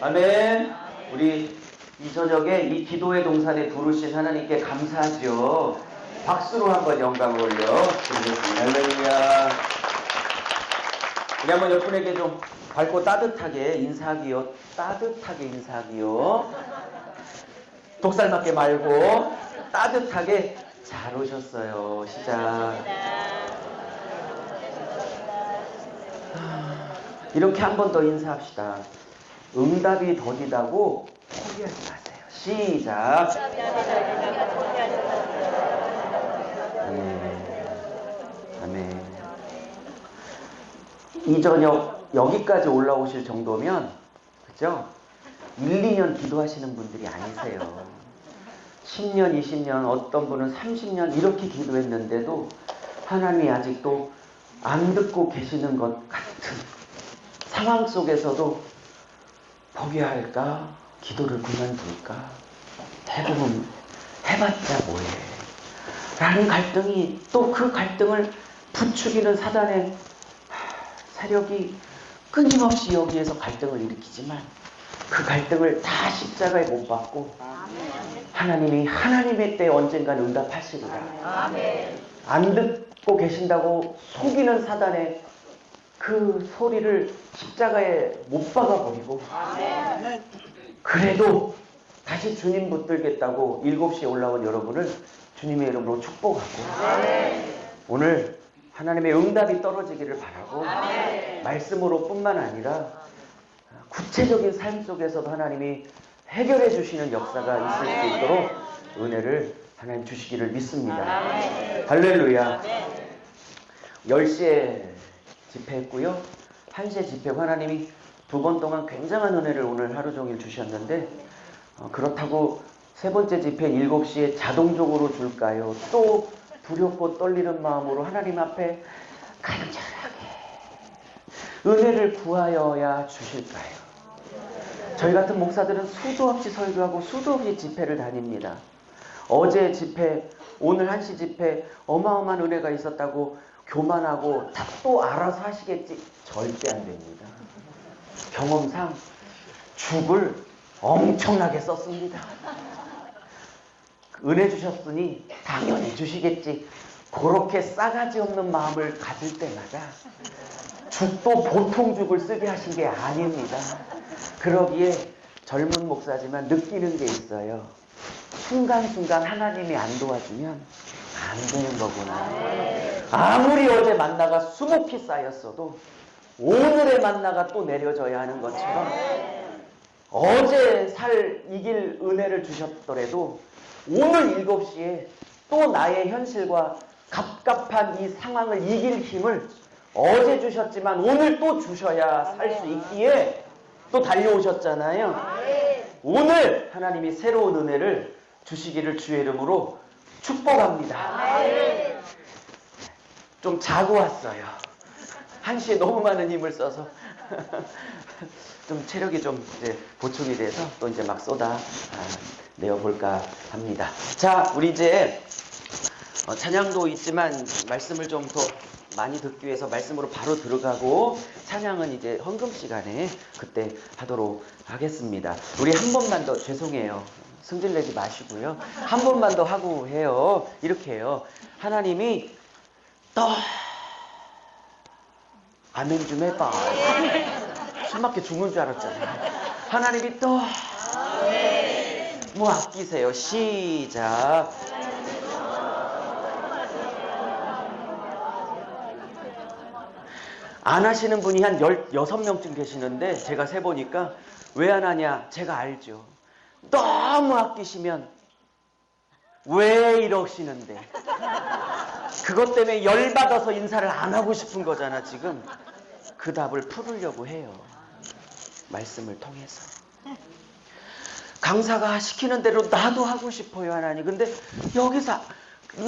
아멘. 우리 이 저녁에 이 기도의 동산에 부르신 하나님께 감사하죠. 박수로 한번 영광을 올려드리겠습니다. 할렐루야. 우리 한번 옆분에게 좀 밝고 따뜻하게 인사하기요. 따뜻하게 인사하기요. 독살맞게 말고 따뜻하게 잘 오셨어요. 시작. 이렇게 한 번 더 인사합시다. 응답이 더디다고 포기하지 마세요. 시작. 아멘. 아멘. 이 저녁 여기까지 올라오실 정도면, 그죠? 1, 2년 기도하시는 분들이 아니세요. 10년, 20년, 어떤 분은 30년 이렇게 기도했는데도 하나님이 아직도 안 듣고 계시는 것 같은 상황 속에서도 포기할까? 기도를 그만둘까? 대부분 해봤자 뭐해? 라는 갈등이, 또 그 갈등을 부추기는 사단의 세력이 끊임없이 여기에서 갈등을 일으키지만 그 갈등을 다 십자가에 못 박고 하나님이 하나님의 때에 언젠가는 응답하시리라. 안 듣고 계신다고 속이는 사단의 그 소리를 십자가에 못 박아버리고 그래도 다시 주님 붙들겠다고 7시에 올라온 여러분을 주님의 이름으로 축복하고 오늘 하나님의 응답이 떨어지기를 바라고 말씀으로 뿐만 아니라 구체적인 삶 속에서도 하나님이 해결해 주시는 역사가 있을 수 있도록 은혜를 하나님 주시기를 믿습니다. 할렐루야. 10시에 집회했고요. 1시에 집회고 하나님이 2번 동안 굉장한 은혜를 오늘 하루 종일 주셨는데 그렇다고 세 번째 집회인 7시에 자동적으로 줄까요? 또 두렵고 떨리는 마음으로 하나님 앞에 간절하게 은혜를 구하여야 주실까요? 저희 같은 목사들은 수도 없이 설교하고 수도 없이 집회를 다닙니다. 어제 집회, 오늘 1시 집회 어마어마한 은혜가 있었다고 교만하고 다 또 알아서 하시겠지? 절대 안 됩니다. 경험상 죽을 엄청나게 썼습니다. 은혜 주셨으니 당연히 주시겠지. 그렇게 싸가지 없는 마음을 가질 때마다 죽도 보통 죽을 쓰게 하신 게 아닙니다. 그러기에 젊은 목사지만 느끼는 게 있어요. 순간순간 하나님이 안 도와주면 안 되는 거구나. 아무리 어제 만나가 수목히 쌓였어도 오늘의 만나가 또 내려져야 하는 것처럼 어제 살 이길 은혜를 주셨더라도 오늘 7시에 또 나의 현실과 갑갑한 이 상황을 이길 힘을 어제 주셨지만 오늘 또 주셔야 살 수 있기에 또 달려오셨잖아요. 오늘 하나님이 새로운 은혜를 주시기를 주의 이름으로 축복합니다. 좀 자고 왔어요. 1시에 너무 많은 힘을 써서 좀 체력이 좀 이제 보충이 돼서 또 이제 막 쏟아 내어볼까 합니다. 자, 우리 이제 찬양도 있지만 말씀을 좀 더 많이 듣기 위해서 말씀으로 바로 들어가고 찬양은 이제 헌금 시간에 그때 하도록 하겠습니다. 우리 한 번만 더, 죄송해요. 승질내지 마시고요. 한 번만 더 하고 해요. 이렇게 해요. 하나님이 또 아멘 좀 해봐. 숨막혀 죽는 줄 알았잖아요. 하나님이 또 뭐 아끼세요. 시작. 안 하시는 분이 한 16명쯤 계시는데 제가 세보니까 왜 안 하냐? 제가 알죠. 너무 아끼시면 왜 이러시는데 그것 때문에 열받아서 인사를 안 하고 싶은 거잖아. 지금 그 답을 풀으려고 해요. 말씀을 통해서. 강사가 시키는 대로 나도 하고 싶어요, 하나님. 근데 여기서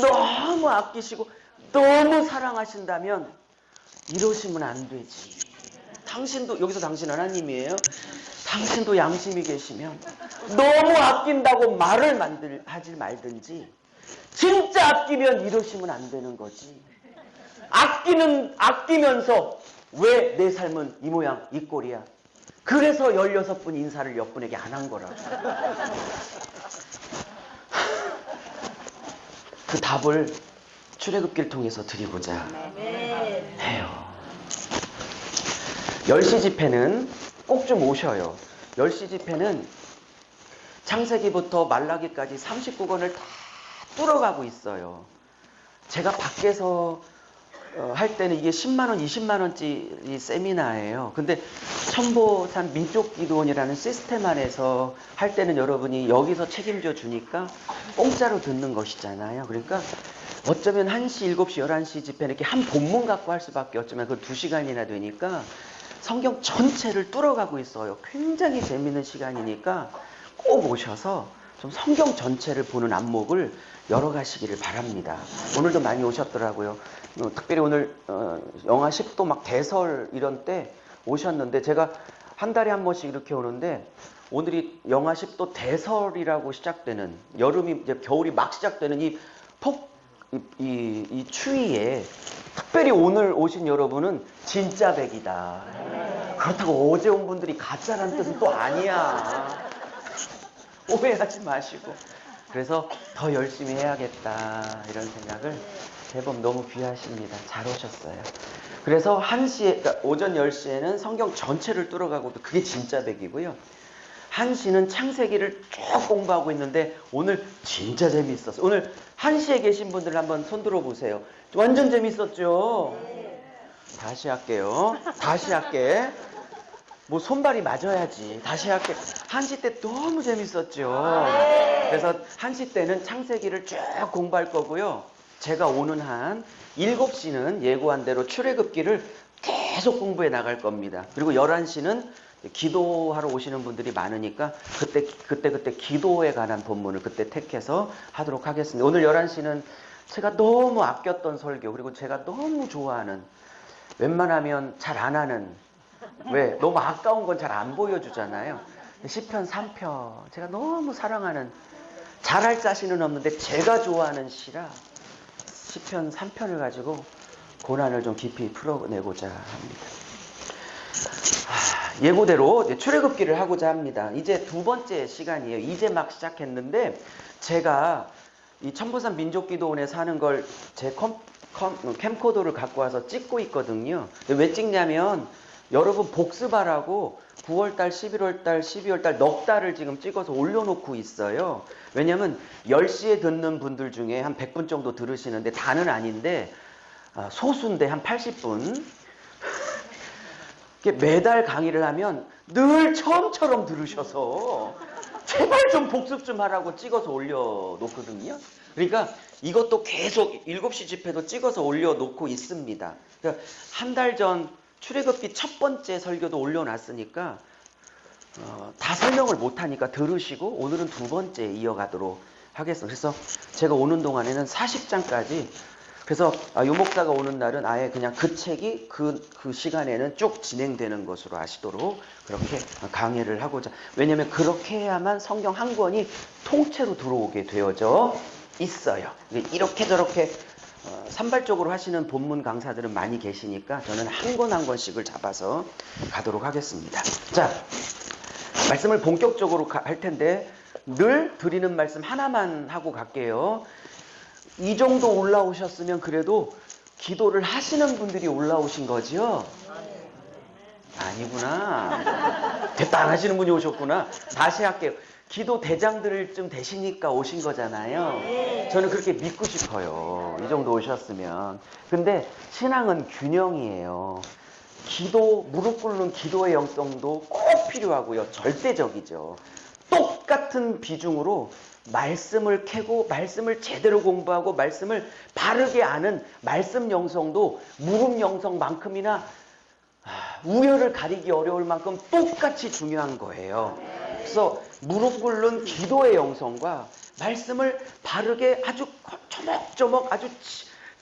너무 아끼시고 너무 사랑하신다면 이러시면 안 되지. 당신도, 여기서 당신 하나님이에요. 당신도 양심이 계시면 너무 아낀다고 말을 하지 말든지 진짜 아끼면 이러시면 안 되는 거지. 아끼면서 왜 내 삶은 이 모양 이 꼴이야? 그래서 16분 인사를 여분에게 안 한 거라고. 그 답을 출애굽기를 통해서 드리고자 해요. 10시 집회는 꼭 좀 오셔요. 10시 집회는 창세기부터 말라기까지 39권을 다 뚫어가고 있어요. 제가 밖에서 할 때는 이게 10만원, 20만원짜리 세미나예요. 근데 천보산 민족기도원이라는 시스템 안에서 할 때는 여러분이 여기서 책임져 주니까 공짜로 듣는 것이잖아요. 그러니까 어쩌면 1시, 7시, 11시 집회는 이렇게 한 본문 갖고 할 수밖에 없지만 그 2시간이나 되니까 성경 전체를 뚫어가고 있어요. 굉장히 재밌는 시간이니까 꼭 오셔서 좀 성경 전체를 보는 안목을 열어가시기를 바랍니다. 오늘도 많이 오셨더라고요. 특별히 오늘 영하 10도 막 대설 이런 때 오셨는데 제가 한 달에 한 번씩 이렇게 오는데 오늘이 영하 10도 대설이라고 시작되는 여름이 이제 겨울이 막 시작되는 이 추위에 특별히 오늘 오신 여러분은 진짜 백이다. 그렇다고 어제 온 분들이 가짜라는 뜻은 또 아니야. 오해하지 마시고. 그래서 더 열심히 해야겠다 이런 생각을 제법 너무 귀하십니다. 잘 오셨어요. 그래서 1시에, 그러니까 오전 10시에는 성경 전체를 뚫어가고 그게 진짜 백이고요. 1시는 창세기를 쭉 공부하고 있는데 오늘 진짜 재미있었어요. 오늘 1시에 계신 분들 한번 손 들어보세요. 완전 재밌었죠? 다시 할게요. 다시 할게. 뭐 손발이 맞아야지. 다시 할게. 1시 때 너무 재밌었죠? 그래서 1시 때는 창세기를 쭉 공부할 거고요. 제가 오는 한 7시는 예고한 대로 출애굽기를 계속 공부해 나갈 겁니다. 그리고 11시는 기도하러 오시는 분들이 많으니까 그때 기도에 관한 본문을 그때 택해서 하도록 하겠습니다. 오늘 11시는 제가 너무 아꼈던 설교, 그리고 제가 너무 좋아하는, 웬만하면 잘 안 하는, 왜? 너무 아까운 건 잘 안 보여주잖아요. 시편 3편, 제가 너무 사랑하는, 잘할 자신은 없는데 제가 좋아하는 시라 시편 3편을 가지고 고난을 좀 깊이 풀어내고자 합니다. 예고대로 이제 출애굽기를 하고자 합니다. 이제 두 번째 시간이에요. 이제 막 시작했는데 제가 이 천보산 민족기도원에 사는 걸 제 캠코더를 갖고 와서 찍고 있거든요. 왜 찍냐면 여러분 복습하라고 9월달, 11월달, 12월달 넉 달을 지금 찍어서 올려놓고 있어요. 왜냐면 10시에 듣는 분들 중에 한 100분 정도 들으시는데 다는 아닌데 소수인데 한 80분 매달 강의를 하면 늘 처음처럼 들으셔서 제발 좀 복습 좀 하라고 찍어서 올려놓거든요. 그러니까 이것도 계속 7시 집회도 찍어서 올려놓고 있습니다. 그러니까 한 달 전 출애굽기 첫 번째 설교도 올려놨으니까 다 설명을 못하니까 들으시고 오늘은 두 번째 이어가도록 하겠습니다. 그래서 제가 오는 동안에는 40장까지, 그래서 요 목사가 오는 날은 아예 그냥 그 책이 그 시간에는 쭉 진행되는 것으로 아시도록 그렇게 강의를 하고자. 왜냐하면 그렇게 해야만 성경 한 권이 통째로 들어오게 되어져 있어요. 이렇게 저렇게 산발적으로 하시는 본문 강사들은 많이 계시니까 저는 한 권 한 권씩을 잡아서 가도록 하겠습니다. 자, 말씀을 본격적으로 할 텐데 늘 드리는 말씀 하나만 하고 갈게요. 이 정도 올라오셨으면 그래도 기도를 하시는 분들이 올라오신 거죠? 아니구나. 됐다 안 하시는 분이 오셨구나. 다시 할게요. 기도 대장들 좀 되시니까 오신 거잖아요. 저는 그렇게 믿고 싶어요. 이 정도 오셨으면. 근데 신앙은 균형이에요. 기도, 무릎 꿇는 기도의 영성도 꼭 필요하고요. 절대적이죠. 똑같은 비중으로 말씀을 캐고 말씀을 제대로 공부하고 말씀을 바르게 아는 말씀 영성도 무릎 영성만큼이나 우열을 가리기 어려울 만큼 똑같이 중요한 거예요. 그래서 무릎 꿇는 기도의 영성과 말씀을 바르게 아주 조목조목 아주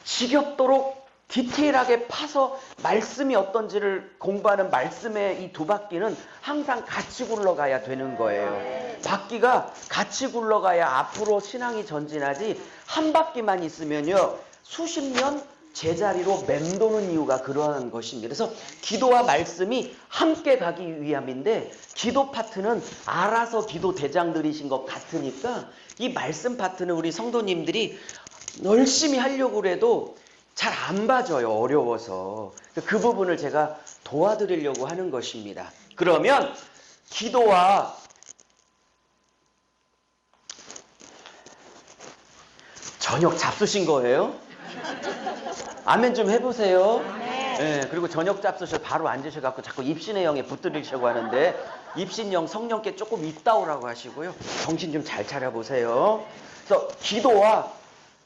지겹도록 디테일하게 파서 말씀이 어떤지를 공부하는 말씀의 이 두 바퀴는 항상 같이 굴러가야 되는 거예요. 바퀴가 같이 굴러가야 앞으로 신앙이 전진하지 한 바퀴만 있으면요 수십 년 제자리로 맴도는 이유가 그러한 것입니다. 그래서 기도와 말씀이 함께 가기 위함인데 기도 파트는 알아서 기도 대장들이신 것 같으니까 이 말씀 파트는 우리 성도님들이 열심히 하려고 해도 잘 안 봐줘요. 어려워서. 그 부분을 제가 도와드리려고 하는 것입니다. 그러면 기도와 저녁 잡수신 거예요? 아멘 좀 해보세요. 네, 그리고 저녁 잡수셔 바로 앉으셔갖고 자꾸 입신의 영에 붙들리려고 하는데 입신영 성령께 조금 있다 오라고 하시고요. 정신 좀 잘 차려보세요. 그래서 기도와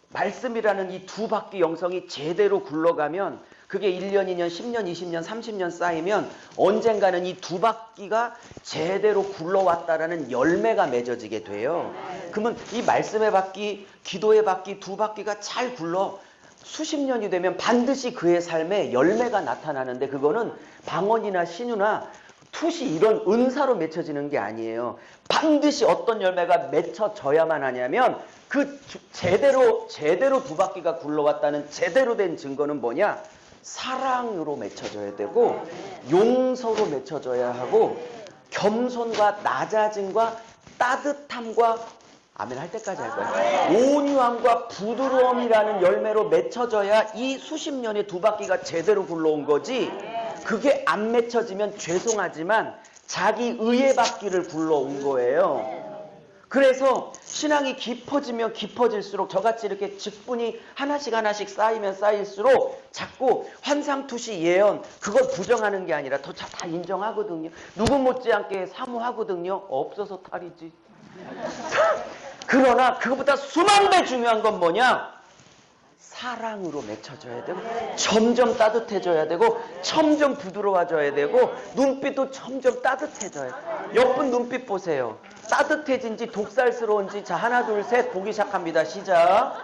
말씀이라는 이 두 바퀴 영성이 제대로 굴러가면 그게 1년, 2년, 10년, 20년, 30년 쌓이면 언젠가는 이 두 바퀴가 제대로 굴러왔다라는 열매가 맺어지게 돼요. 그러면 이 말씀의 바퀴, 기도의 바퀴, 두 바퀴가 잘 굴러 수십 년이 되면 반드시 그의 삶에 열매가 나타나는데 그거는 방언이나 신유나 투시 이런 은사로 맺혀지는 게 아니에요. 반드시 어떤 열매가 맺혀져야만 하냐면 그 제대로 두 바퀴가 굴러왔다는 제대로 된 증거는 뭐냐? 사랑으로 맺혀져야 되고 용서로 맺혀져야 하고 겸손과 낮아짐과 따뜻함과 아멘 할 때까지 할 거야. 온유함과 부드러움이라는 열매로 맺혀져야 이 수십 년의 두 바퀴가 제대로 굴러온 거지. 그게 안 맺혀지면 죄송하지만 자기 의의 바퀴를 굴러온 거예요. 그래서 신앙이 깊어지면 깊어질수록 저같이 이렇게 직분이 하나씩 쌓이면 쌓일수록 자꾸 환상투시 예언 그걸 부정하는 게 아니라 더 다 인정하거든요. 누구 못지않게 사모하거든요. 없어서 탈이지. 그러나 그것보다 수만 배 중요한 건 뭐냐? 사랑으로 맺혀져야 되고 점점 따뜻해져야 되고 점점 부드러워져야 되고 눈빛도 점점 따뜻해져야 돼요. 옆분 눈빛 보세요. 따뜻해진지 독살스러운지. 자, 하나 둘 셋 보기 시작합니다. 시작.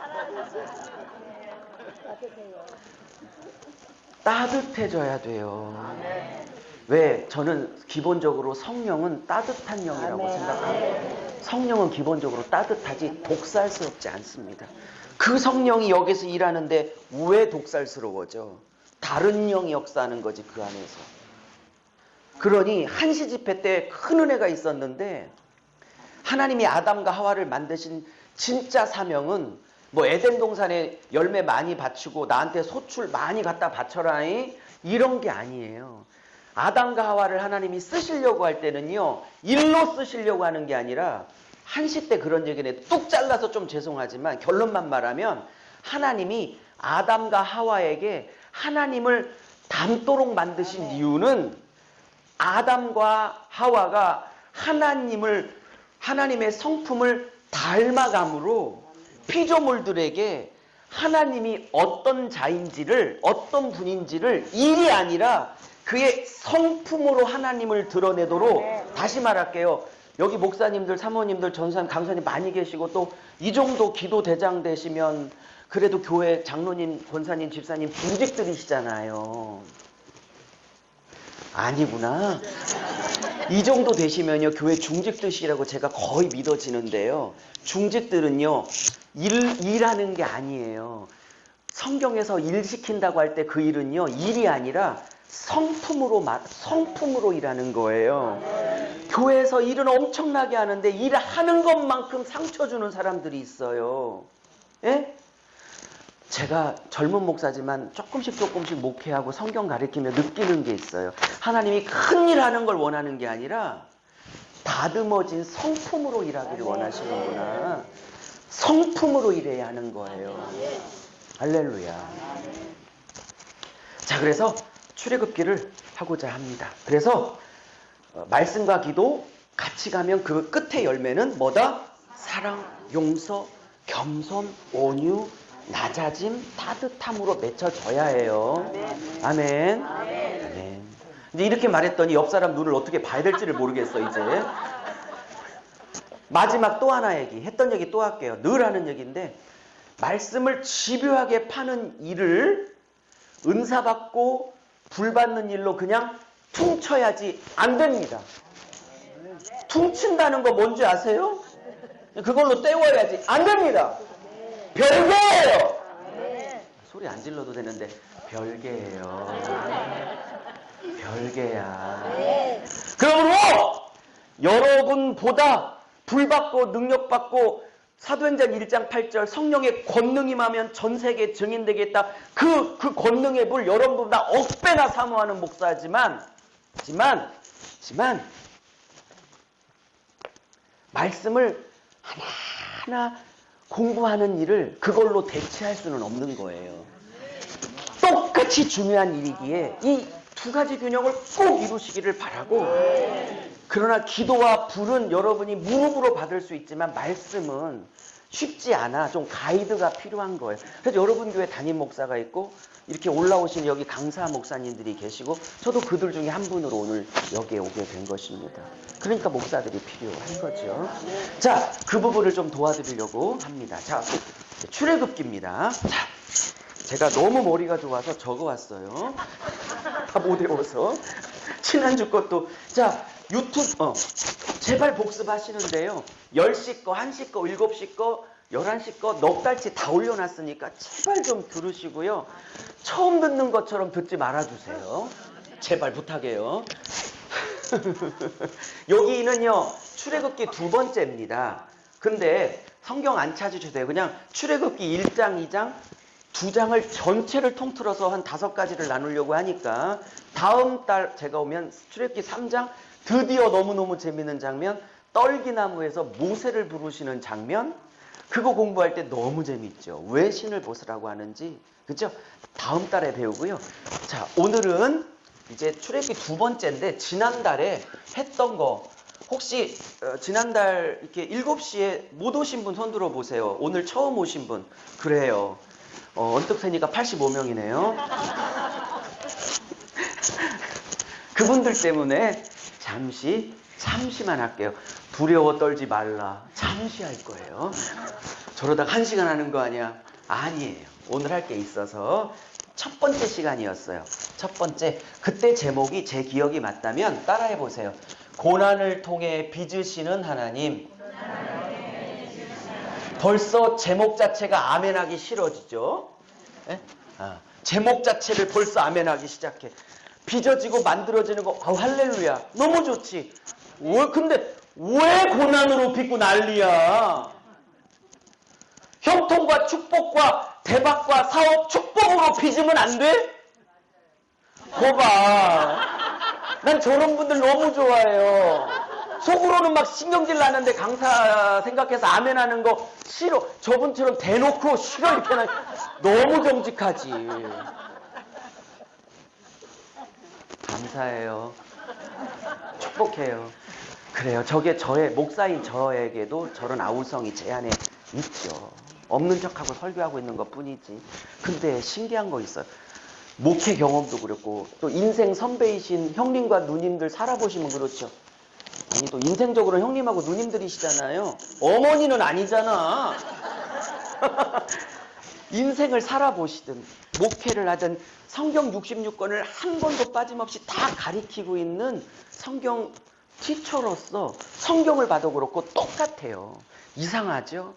따뜻해져야 돼요. 왜? 저는 기본적으로 성령은 따뜻한 영이라고 생각합니다. 성령은 기본적으로 따뜻하지 독살스럽지 않습니다. 그 성령이 여기서 일하는데 왜 독살스러워져? 다른 영이 역사하는 거지 그 안에서. 그러니 한시 집회 때 큰 은혜가 있었는데 하나님이 아담과 하와를 만드신 진짜 사명은 뭐 에덴 동산에 열매 많이 바치고 나한테 소출 많이 갖다 바쳐라 이런 게 아니에요. 아담과 하와를 하나님이 쓰시려고 할 때는요. 일로 쓰시려고 하는 게 아니라 한시 때 그런 얘기는 뚝 잘라서 좀 죄송하지만 결론만 말하면 하나님이 아담과 하와에게 하나님을 닮도록 만드신 이유는 아담과 하와가 하나님의 성품을 닮아감으로 피조물들에게 하나님이 어떤 자인지를 어떤 분인지를 일이 아니라 그의 성품으로 하나님을 드러내도록 다시 말할게요. 여기 목사님들, 사모님들, 전사님, 강사님 많이 계시고 또 이 정도 기도 대장 되시면 그래도 교회 장로님, 권사님, 집사님 중직들이시잖아요. 아니구나. 이 정도 되시면요 교회 중직들이시라고 제가 거의 믿어지는데요. 중직들은요 일하는 게 아니에요. 성경에서 일 시킨다고 할 때 그 일은요 일이 아니라 성품으로 일하는 거예요. 교회에서 일은 엄청나게 하는데 일하는 것만큼 상처 주는 사람들이 있어요. 예? 제가 젊은 목사지만 조금씩 목회하고 성경 가르치며 느끼는 게 있어요. 하나님이 큰 일 하는 걸 원하는 게 아니라 다듬어진 성품으로 일하기를 원하시는구나. 성품으로 일해야 하는 거예요. 할렐루야. 자, 그래서 출애굽기를 하고자 합니다. 그래서 말씀과 기도 같이 가면 그 끝의 열매는 뭐다? 사랑, 용서, 겸손, 온유, 낮아짐, 따뜻함으로 맺혀져야 해요. 아멘. 아멘. 이제 이렇게 말했더니 옆 사람 눈을 어떻게 봐야 될지를 모르겠어 이제. 마지막 또 하나 얘기. 했던 얘기 또 할게요. 늘 하는 얘기인데 말씀을 집요하게 파는 일을 은사 받고 불 받는 일로 그냥 퉁쳐야지 안 됩니다. 퉁친다는 거 뭔지 아세요? 그걸로 때워야지 안 됩니다. 별개예요. 소리 안 질러도 되는데 별개예요. 별개야. 그러므로 여러분보다 불받고 능력받고 사도행전 1장 8절 성령의 권능이 임하면 전 세계에 증인되겠다. 그 권능의 불 여러분보다 억배나 사모하는 목사지만 말씀을 하나하나 공부하는 일을 그걸로 대체할 수는 없는 거예요. 똑같이 중요한 일이기에 이 두 가지 균형을 꼭 이루시기를 바라고, 그러나 기도와 불은 여러분이 무릎으로 받을 수 있지만 말씀은 쉽지 않아. 좀 가이드가 필요한 거예요. 그래서 여러분 교회 담임 목사가 있고 이렇게 올라오신 여기 강사 목사님들이 계시고 저도 그들 중에 한 분으로 오늘 여기에 오게 된 것입니다. 그러니까 목사들이 필요한 거죠. 자, 그 부분을 좀 도와드리려고 합니다. 자, 출애굽기입니다. 자, 제가 너무 머리가 좋아서 적어왔어요. 다 못 외워서. 지난주 것도. 자, 유튜브 제발 복습하시는데요. 10시 거, 1시 거, 7시 거, 11시 거 넉 달치 다 올려놨으니까 제발 좀 들으시고요. 처음 듣는 것처럼 듣지 말아주세요. 제발 부탁해요. 여기는요, 출애굽기 2번째입니다. 근데 성경 안 찾으셔도 돼요. 그냥 출애굽기 1장, 2장, 2장을 전체를 통틀어서 한 5가지를 나누려고 하니까 다음 달 제가 오면 출애굽기 3장, 드디어 너무너무 재밌는 장면, 떨기나무에서 모세를 부르시는 장면, 그거 공부할 때 너무 재밌죠. 왜 신을 벗으라고 하는지. 그죠? 다음 달에 배우고요. 자, 오늘은 이제 출애굽기 2번째인데 지난달에 했던 거 혹시 지난달 이렇게 7시에 못 오신 분 손 들어 보세요. 오늘 처음 오신 분. 그래요. 언뜻 세니까 85명이네요. 그분들 때문에 잠시만 할게요. 두려워 떨지 말라. 잠시 할 거예요. 저러다가 1시간 하는 거 아니야? 아니에요. 오늘 할 게 있어서 첫 번째 시간이었어요. 첫 번째. 그때 제목이 제 기억이 맞다면 따라해 보세요. 고난을 통해 빚으시는 하나님. 벌써 제목 자체가 아멘하기 싫어지죠? 제목 자체를 벌써 아멘하기 시작해. 빚어지고 만들어지는 거, 할렐루야. 너무 좋지. 근데 왜 고난으로 빚고 난리야? 형통과 축복과 대박과 사업 축복으로 빚으면 안 돼? 거봐. 난 저런 분들 너무 좋아해요. 속으로는 막 신경질 나는데 강사 생각해서 아멘하는 거 싫어. 저분처럼 대놓고 싫어 이렇게 너무 정직하지. 감사해요. 축복해요. 그래요. 저게 저의 목사인 저에게도 저런 아우성이 제 안에 있죠. 없는 척하고 설교하고 있는 것 뿐이지. 근데 신기한 거 있어요. 목회 경험도 그렇고 또 인생 선배이신 형님과 누님들 살아보시면 그렇죠. 아니 또 인생적으로 형님하고 누님들이시잖아요. 어머니는 아니잖아. 인생을 살아보시든 목회를 하든 성경 66권을 한 번도 빠짐없이 다 가리키고 있는 성경 티처로서 성경을 봐도 그렇고 똑같아요. 이상하죠?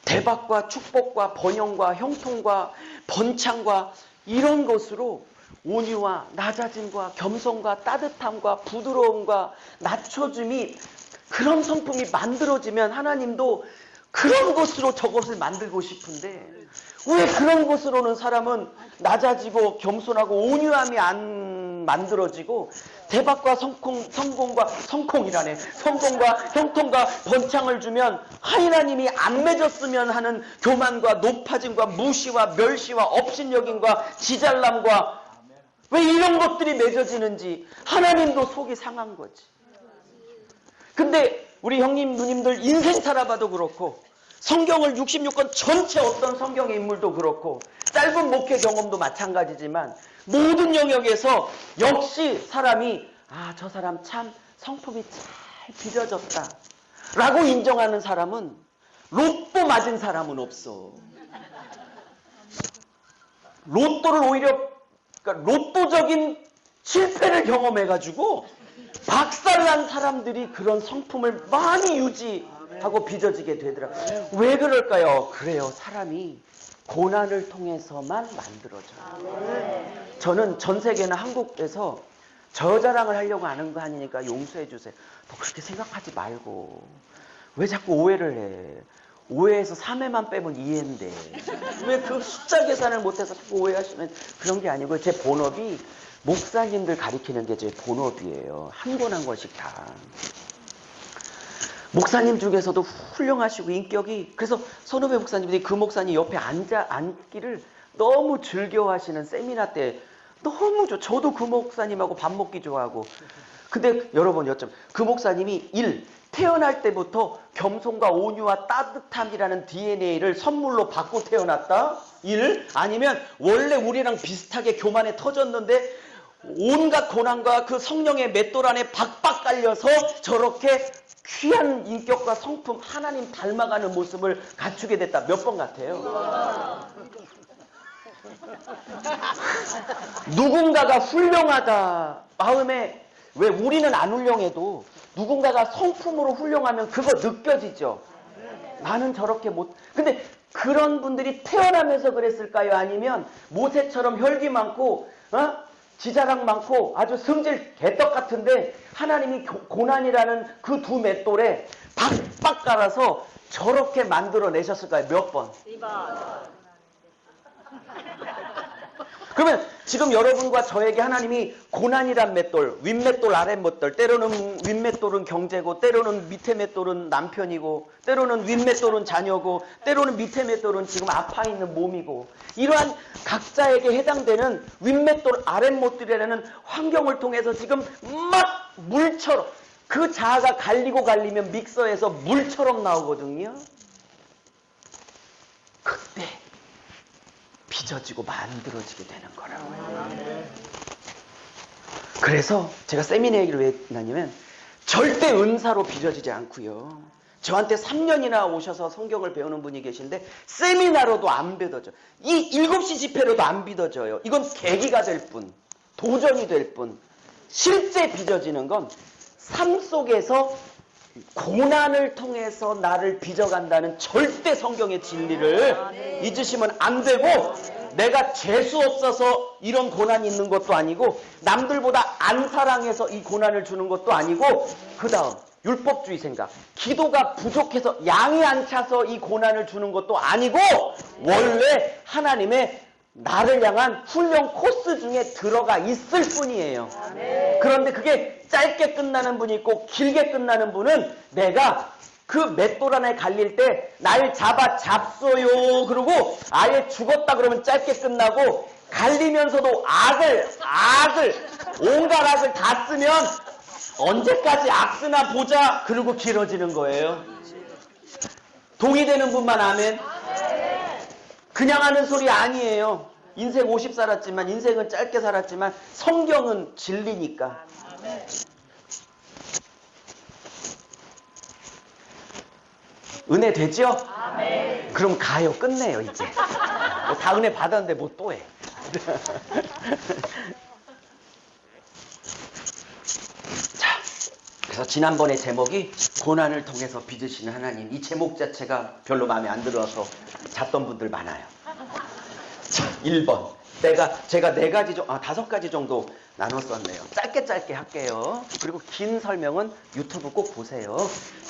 대박과 축복과 번영과 형통과 번창과 이런 것으로 온유와 낮아짐과 겸손과 따뜻함과 부드러움과 낮춰짐이 그런 성품이 만들어지면 하나님도 그런 것으로 저것을 만들고 싶은데 왜 그런 것으로는 사람은 낮아지고 겸손하고 온유함이 안 만들어지고 대박과 성공과 형통과 번창을 주면 하나님이 안 맺었으면 하는 교만과 높아짐과 무시와 멸시와 업신여김과 지잘남과 왜 이런 것들이 맺어지는지 하나님도 속이 상한 거지. 근데 우리 형님 누님들 인생 살아봐도 그렇고 성경을 66권 전체 어떤 성경의 인물도 그렇고 짧은 목회 경험도 마찬가지지만 모든 영역에서 역시 사람이 저 사람 참 성품이 잘 빚어졌다 라고 인정하는 사람은 로또 맞은 사람은 없어. 로또를 오히려 그러니까 로또적인 실패를 경험해가지고 박살난 사람들이 그런 성품을 많이 유지하고 빚어지게 되더라고요. 왜 그럴까요? 그래요. 사람이 고난을 통해서만 만들어져요. 저는 전 세계나 한국에서 저 자랑을 하려고 하는 거 아니니까 용서해 주세요. 너 그렇게 생각하지 말고. 왜 자꾸 오해를 해? 오해해서 3회만 빼면 이해인데. 왜 그 숫자 계산을 못해서 자꾸 오해하시는 그런 게 아니고요. 제 본업이 목사님들 가리키는 게 제 본업이에요. 한 권 한 권씩 다. 목사님 중에서도 훌륭하시고 인격이, 그래서 선후배 목사님들이 그 목사님 옆에 앉기를 너무 즐겨하시는 세미나 때 너무 저도 그 목사님하고 밥 먹기 좋아하고. 근데 여러분 여쭤, 그 목사님이 태어날 때부터 겸손과 온유와 따뜻함이라는 DNA를 선물로 받고 태어났다? 아니면 원래 우리랑 비슷하게 교만에 터졌는데 온갖 고난과 그 성령의 맷돌 안에 박박 깔려서 저렇게 귀한 인격과 성품, 하나님 닮아가는 모습을 갖추게 됐다. 몇 번 같아요? 누군가가 훌륭하다. 마음에, 왜 우리는 안 훌륭해도 누군가가 성품으로 훌륭하면 그거 느껴지죠. 나는 저렇게 못. 근데 그런 분들이 태어나면서 그랬을까요? 아니면 모세처럼 혈기 많고 지자랑 많고 아주 성질 개떡 같은데 하나님이 고난이라는 그 두 맷돌에 박박 깔아서 저렇게 만들어내셨을까요? 몇 번? 2번. 그러면 지금 여러분과 저에게 하나님이 고난이란 맷돌, 윗맷돌, 아랫맷돌, 때로는 윗맷돌은 경제고, 때로는 밑에 맷돌은 남편이고, 때로는 윗맷돌은 자녀고, 때로는 밑에 맷돌은 지금 아파 있는 몸이고, 이러한 각자에게 해당되는 윗맷돌, 아랫맷돌이라는 환경을 통해서 지금 막 물처럼, 그 자아가 갈리면 믹서에서 물처럼 나오거든요. 그때 빚어지고 만들어지게 되는 거라고요. 그래서 제가 세미나 얘기를 왜 했냐면 절대 은사로 빚어지지 않고요. 저한테 3년이나 오셔서 성경을 배우는 분이 계신데 세미나로도 안 빚어져요. 이 7시 집회로도 안 빚어져요. 이건 계기가 될 뿐, 도전이 될 뿐. 실제 빚어지는 건 삶 속에서 고난을 통해서 나를 빚어간다는 절대 성경의 진리를 잊으시면 안 되고, 내가 재수 없어서 이런 고난이 있는 것도 아니고, 남들보다 안 사랑해서 이 고난을 주는 것도 아니고, 그 다음 율법주의 생각, 기도가 부족해서 양이 안 차서 이 고난을 주는 것도 아니고, 원래 하나님의 나를 향한 훈련 코스 중에 들어가 있을 뿐이에요. 그런데 그게 짧게 끝나는 분이 있고 길게 끝나는 분은 내가 그 맷돌 안에 갈릴 때 날 잡았어요 그러고 아예 죽었다 그러면 짧게 끝나고, 갈리면서도 온갖 악을 다 쓰면 언제까지 악 쓰나 보자 그러고 길어지는 거예요. 동의되는 분만 아멘. 그냥 하는 소리 아니에요. 인생 50 살았지만, 인생은 짧게 살았지만 성경은 진리니까. 은혜 되죠? 아멘. 그럼 가요. 끝내요 이제. 다 은혜 받았는데 뭐 또 해. 자, 그래서 지난번에 제목이 고난을 통해서 빚으시는 하나님. 이 제목 자체가 별로 마음에 안 들어서 잤던 분들 많아요. 자, 1번. 제가 5가지 정도 나눴었네요. 짧게 할게요. 그리고 긴 설명은 유튜브 꼭 보세요.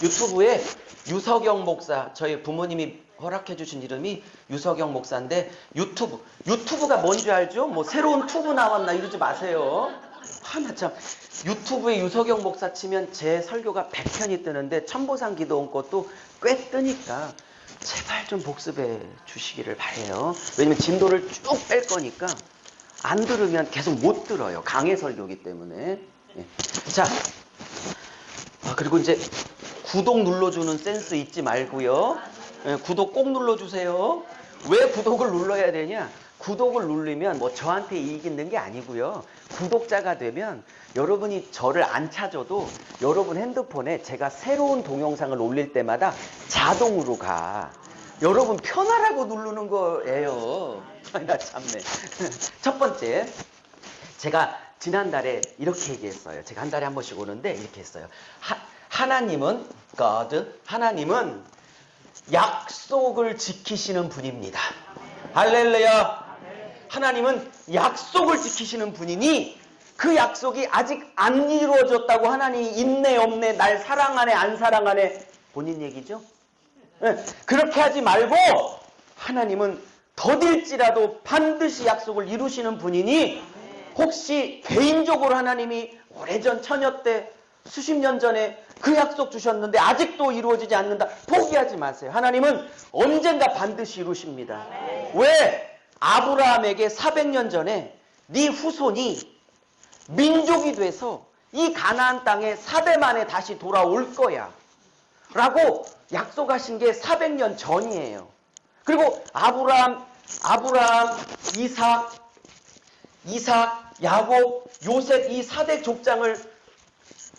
유튜브에 유석영 목사, 저희 부모님이 허락해 주신 이름이 유석영 목사인데, 유튜브가 뭔지 알죠? 뭐 새로운 투브 나왔나 이러지 마세요. 나 참, 유튜브에 유석영 목사 치면 제 설교가 100편이 뜨는데 천보상 기도원 것도 꽤 뜨니까 제발 좀 복습해 주시기를 바래요. 왜냐면 진도를 쭉 뺄 거니까 안 들으면 계속 못 들어요. 강해 설교기 때문에. 예. 자, 그리고 이제 구독 눌러주는 센스 잊지 말고요. 예, 구독 꼭 눌러주세요. 왜 구독을 눌러야 되냐? 구독을 누르면 뭐 저한테 이익이 있는 게 아니고요. 구독자가 되면 여러분이 저를 안 찾아도 여러분 핸드폰에 제가 새로운 동영상을 올릴 때마다 자동으로 가. 여러분 편하라고 누르는 거예요. 나 참네. 첫 번째, 제가 지난달에 이렇게 얘기했어요. 제가 한 달에 한 번씩 오는데 이렇게 했어요. 하나님은 하나님은 약속을 지키시는 분입니다. 할렐루야. 하나님은 약속을 지키시는 분이니 그 약속이 아직 안 이루어졌다고 하나님이 있네 없네 날 사랑하네 안 사랑하네 본인 얘기죠. 네, 그렇게 하지 말고 하나님은 더딜지라도 반드시 약속을 이루시는 분이니 혹시 개인적으로 하나님이 오래전 처녀 때 수십 년 전에 그 약속 주셨는데 아직도 이루어지지 않는다. 포기하지 마세요. 하나님은 언젠가 반드시 이루십니다. 왜? 아브라함에게 400년 전에 네 후손이 민족이 돼서 이 가나안 땅에 4대 만에 다시 돌아올 거야 라고 약속하신 게 400년 전이에요. 그리고 아브라함, 이삭, 야곱, 요셉 이 4대 족장을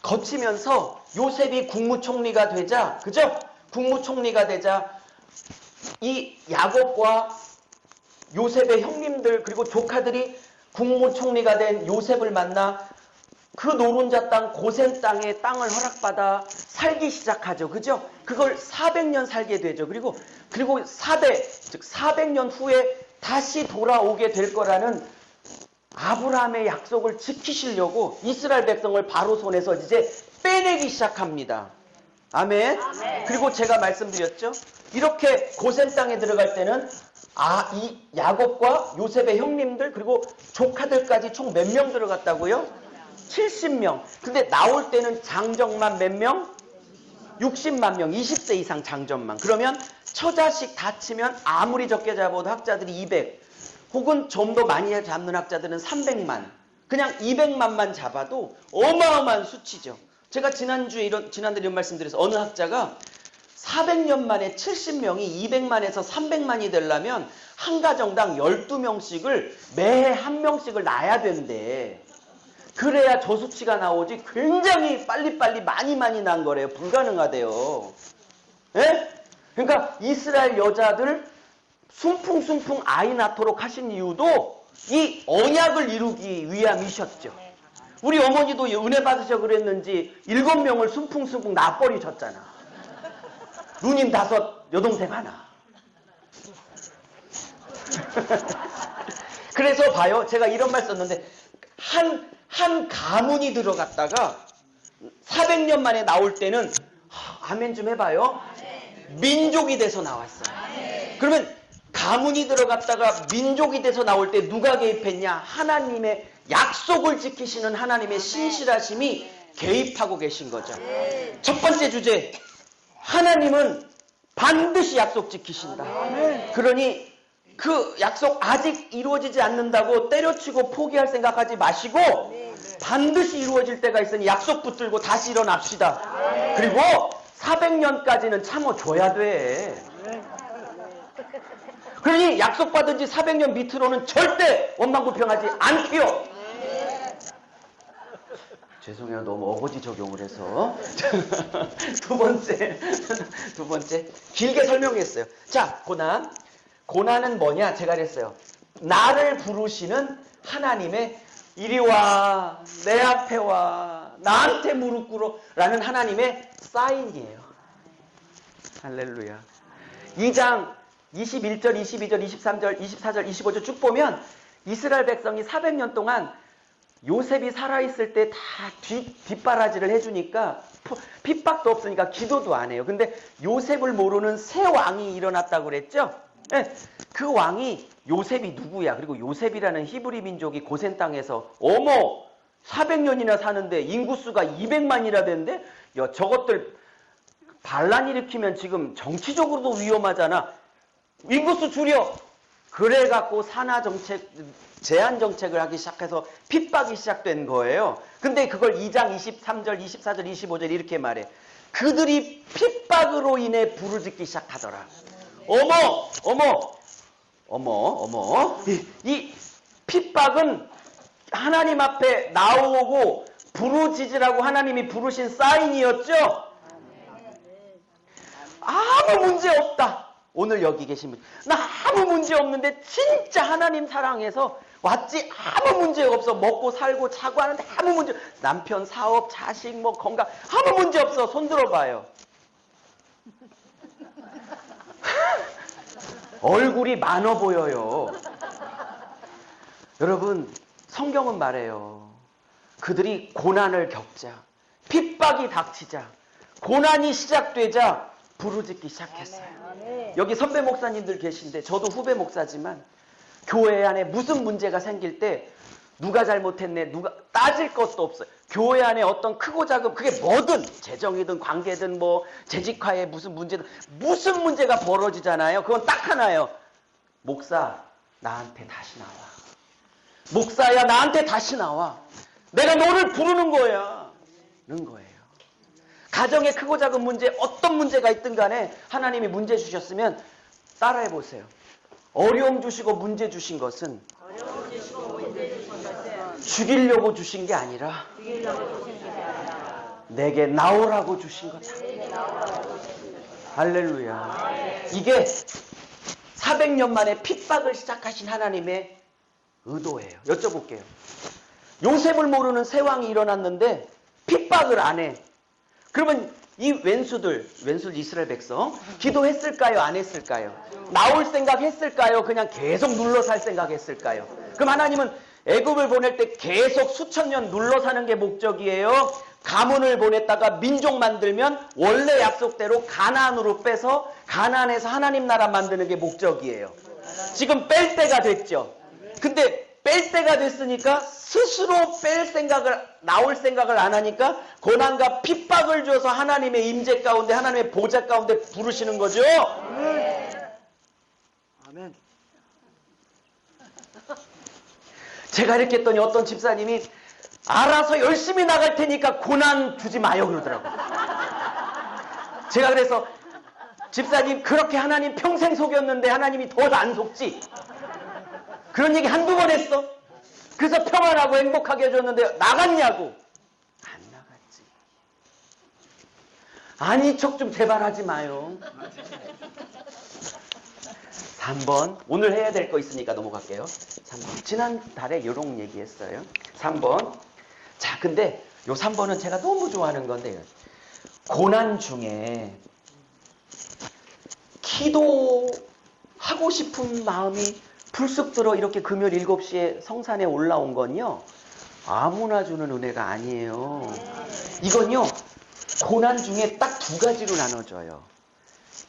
거치면서 요셉이 국무총리가 되자, 그죠? 국무총리가 되자 이 야곱과 요셉의 형님들 그리고 조카들이 국무총리가 된 요셉을 만나 그 노른자 땅 고센 땅에 땅을 허락받아 살기 시작하죠. 그죠? 그걸 400년 살게 되죠. 그리고 4대 즉 400년 후에 다시 돌아오게 될 거라는 아브라함의 약속을 지키시려고 이스라엘 백성을 바로 손에서 이제 빼내기 시작합니다. 아멘. 그리고 제가 말씀드렸죠. 이렇게 고센 땅에 들어갈 때는 이 야곱과 요셉의 형님들 그리고 조카들까지 총 몇 명 들어갔다고요? 70명. 근데 나올 때는 장정만 몇 명? 60만 명. 20세 이상 장정만. 그러면 처자식 다 치면 아무리 적게 잡아도 학자들이 200 혹은 좀 더 많이 잡는 학자들은 300만. 그냥 200만만 잡아도 어마어마한 수치죠. 제가 지난달에 이런 말씀드려서 어느 학자가 400년 만에 70명이 200만에서 300만이 되려면 한 가정당 12명씩을 매해 한 명씩을 낳아야 된대. 그래야 저 수치가 나오지 굉장히 빨리빨리 많이 낳은 거래요. 불가능하대요. 예? 그러니까 이스라엘 여자들 순풍순풍 아이 낳도록 하신 이유도 이 언약을 이루기 위함이셨죠. 우리 어머니도 은혜 받으셔 그랬는지 7명을 순풍순풍 낳아버리셨잖아. 누님 5, 여동생 하나. 그래서 봐요. 제가 이런 말 썼는데 한 가문이 들어갔다가 400년 만에 나올 때는 아멘 좀 해봐요. 민족이 돼서 나왔어요. 그러면 가문이 들어갔다가 민족이 돼서 나올 때 누가 개입했냐? 하나님의 약속을 지키시는 하나님의 신실하심이 개입하고 계신 거죠. 첫 번째 주제, 하나님은 반드시 약속 지키신다. 그러니 그 약속 아직 이루어지지 않는다고 때려치고 포기할 생각하지 마시고 반드시 이루어질 때가 있으니 약속 붙들고 다시 일어납시다. 그리고 400년까지는 참아줘야 돼. 그러니 약속받은 지 400년 밑으로는 절대 원망불평하지 않기요. 죄송해요. 너무 어거지 적용을 해서. 두 번째. 길게 설명했어요. 자, 고난은 뭐냐? 제가 그랬어요. 나를 부르시는 하나님의 이리 와, 내 앞에 와, 나한테 무릎 꿇어 라는 하나님의 사인이에요. 할렐루야. 2장 21절, 22절, 23절, 24절, 25절 쭉 보면 이스라엘 백성이 400년 동안 요셉이 살아있을 때 다 뒷바라지를 해주니까 핍박도 없으니까 기도도 안 해요. 근데 요셉을 모르는 새 왕이 일어났다고 그랬죠? 네, 그 왕이 요셉이 누구야? 그리고 요셉이라는 히브리 민족이 고센 땅에서 400년이나 사는데 인구수가 200만이나 되는데 야, 저것들 반란 일으키면 지금 정치적으로도 위험하잖아. 인구수 줄여. 그래갖고 산하 정책, 제한 정책을 하기 시작해서 핍박이 시작된 거예요. 근데 그걸 2장 23절, 24절, 25절 이렇게 말해. 그들이 핍박으로 인해 부르짖기 시작하더라. 어머. 이 핍박은 하나님 앞에 나오고 부르짖으라고 하나님이 부르신 사인이었죠? 아무 문제 없다. 오늘 여기 계신 분, 나 아무 문제 없는데 진짜 하나님 사랑해서 왔지. 아무 문제 없어. 먹고 살고 자고 하는데 아무 문제. 남편, 사업, 자식, 뭐 건강 아무 문제 없어. 손 들어봐요. 얼굴이 많아 보여요. 여러분, 성경은 말해요. 그들이 고난을 겪자, 핍박이 닥치자, 고난이 시작되자 부르짖기 시작했어요. 여기 선배 목사님들 계신데 저도 후배 목사지만 교회 안에 무슨 문제가 생길 때 누가 잘못했네, 누가 따질 것도 없어요. 교회 안에 어떤 크고 작은 그게 뭐든 재정이든 관계든 뭐 재직화에 무슨 문제든 무슨 문제가 벌어지잖아요. 그건 딱 하나예요. 목사, 나한테 다시 나와. 목사야, 나한테 다시 나와. 내가 너를 부르는 거야. 는 거예요. 가정에 크고 작은 문제, 어떤 문제가 있든 간에 하나님이 문제 주셨으면 따라해 보세요. 어려움 주시고 문제 주신 것은 죽이려고 주신 게 아니라 내게 나오라고 주신 거다. 할렐루야. 이게 400년 만에 핍박을 시작하신 하나님의 의도예요. 여쭤볼게요. 요셉을 모르는 세왕이 일어났는데 핍박을 안 해. 그러면 이 왼수들 이스라엘 백성 기도했을까요? 안 했을까요? 나올 생각 했을까요? 그냥 계속 눌러 살 생각 했을까요? 그럼 하나님은 애굽을 보낼 때 계속 수천 년 눌러 사는 게 목적이에요. 가문을 보냈다가 민족 만들면 원래 약속대로 가나안으로 빼서 가나안에서 하나님 나라 만드는 게 목적이에요. 지금 뺄 때가 됐죠. 근데 뺄 때가 됐으니까 스스로 나올 생각을 안 하니까 고난과 핍박을 줘서 하나님의 임재 가운데, 하나님의 보좌 가운데 부르시는 거죠. 아멘. 제가 이렇게 했더니 어떤 집사님이 알아서 열심히 나갈 테니까 고난 주지 마요 그러더라고요. 제가 그래서 집사님 그렇게 하나님 평생 속였는데 하나님이 더 안 속지? 그런 얘기 한두 번 했어. 그래서 평안하고 행복하게 해줬는데 나갔냐고. 안 나갔지. 아니 척 좀 제발 하지 마요. 3번. 오늘 해야 될 거 있으니까 넘어갈게요. 3번. 지난달에 요런 얘기 했어요. 3번. 자, 근데 요 3번은 제가 너무 좋아하는 건데 고난 중에 기도하고 싶은 마음이 불쑥 들어 이렇게 금요일 7시에 성산에 올라온 건요. 아무나 주는 은혜가 아니에요. 이건요. 고난 중에 딱 두 가지로 나눠져요.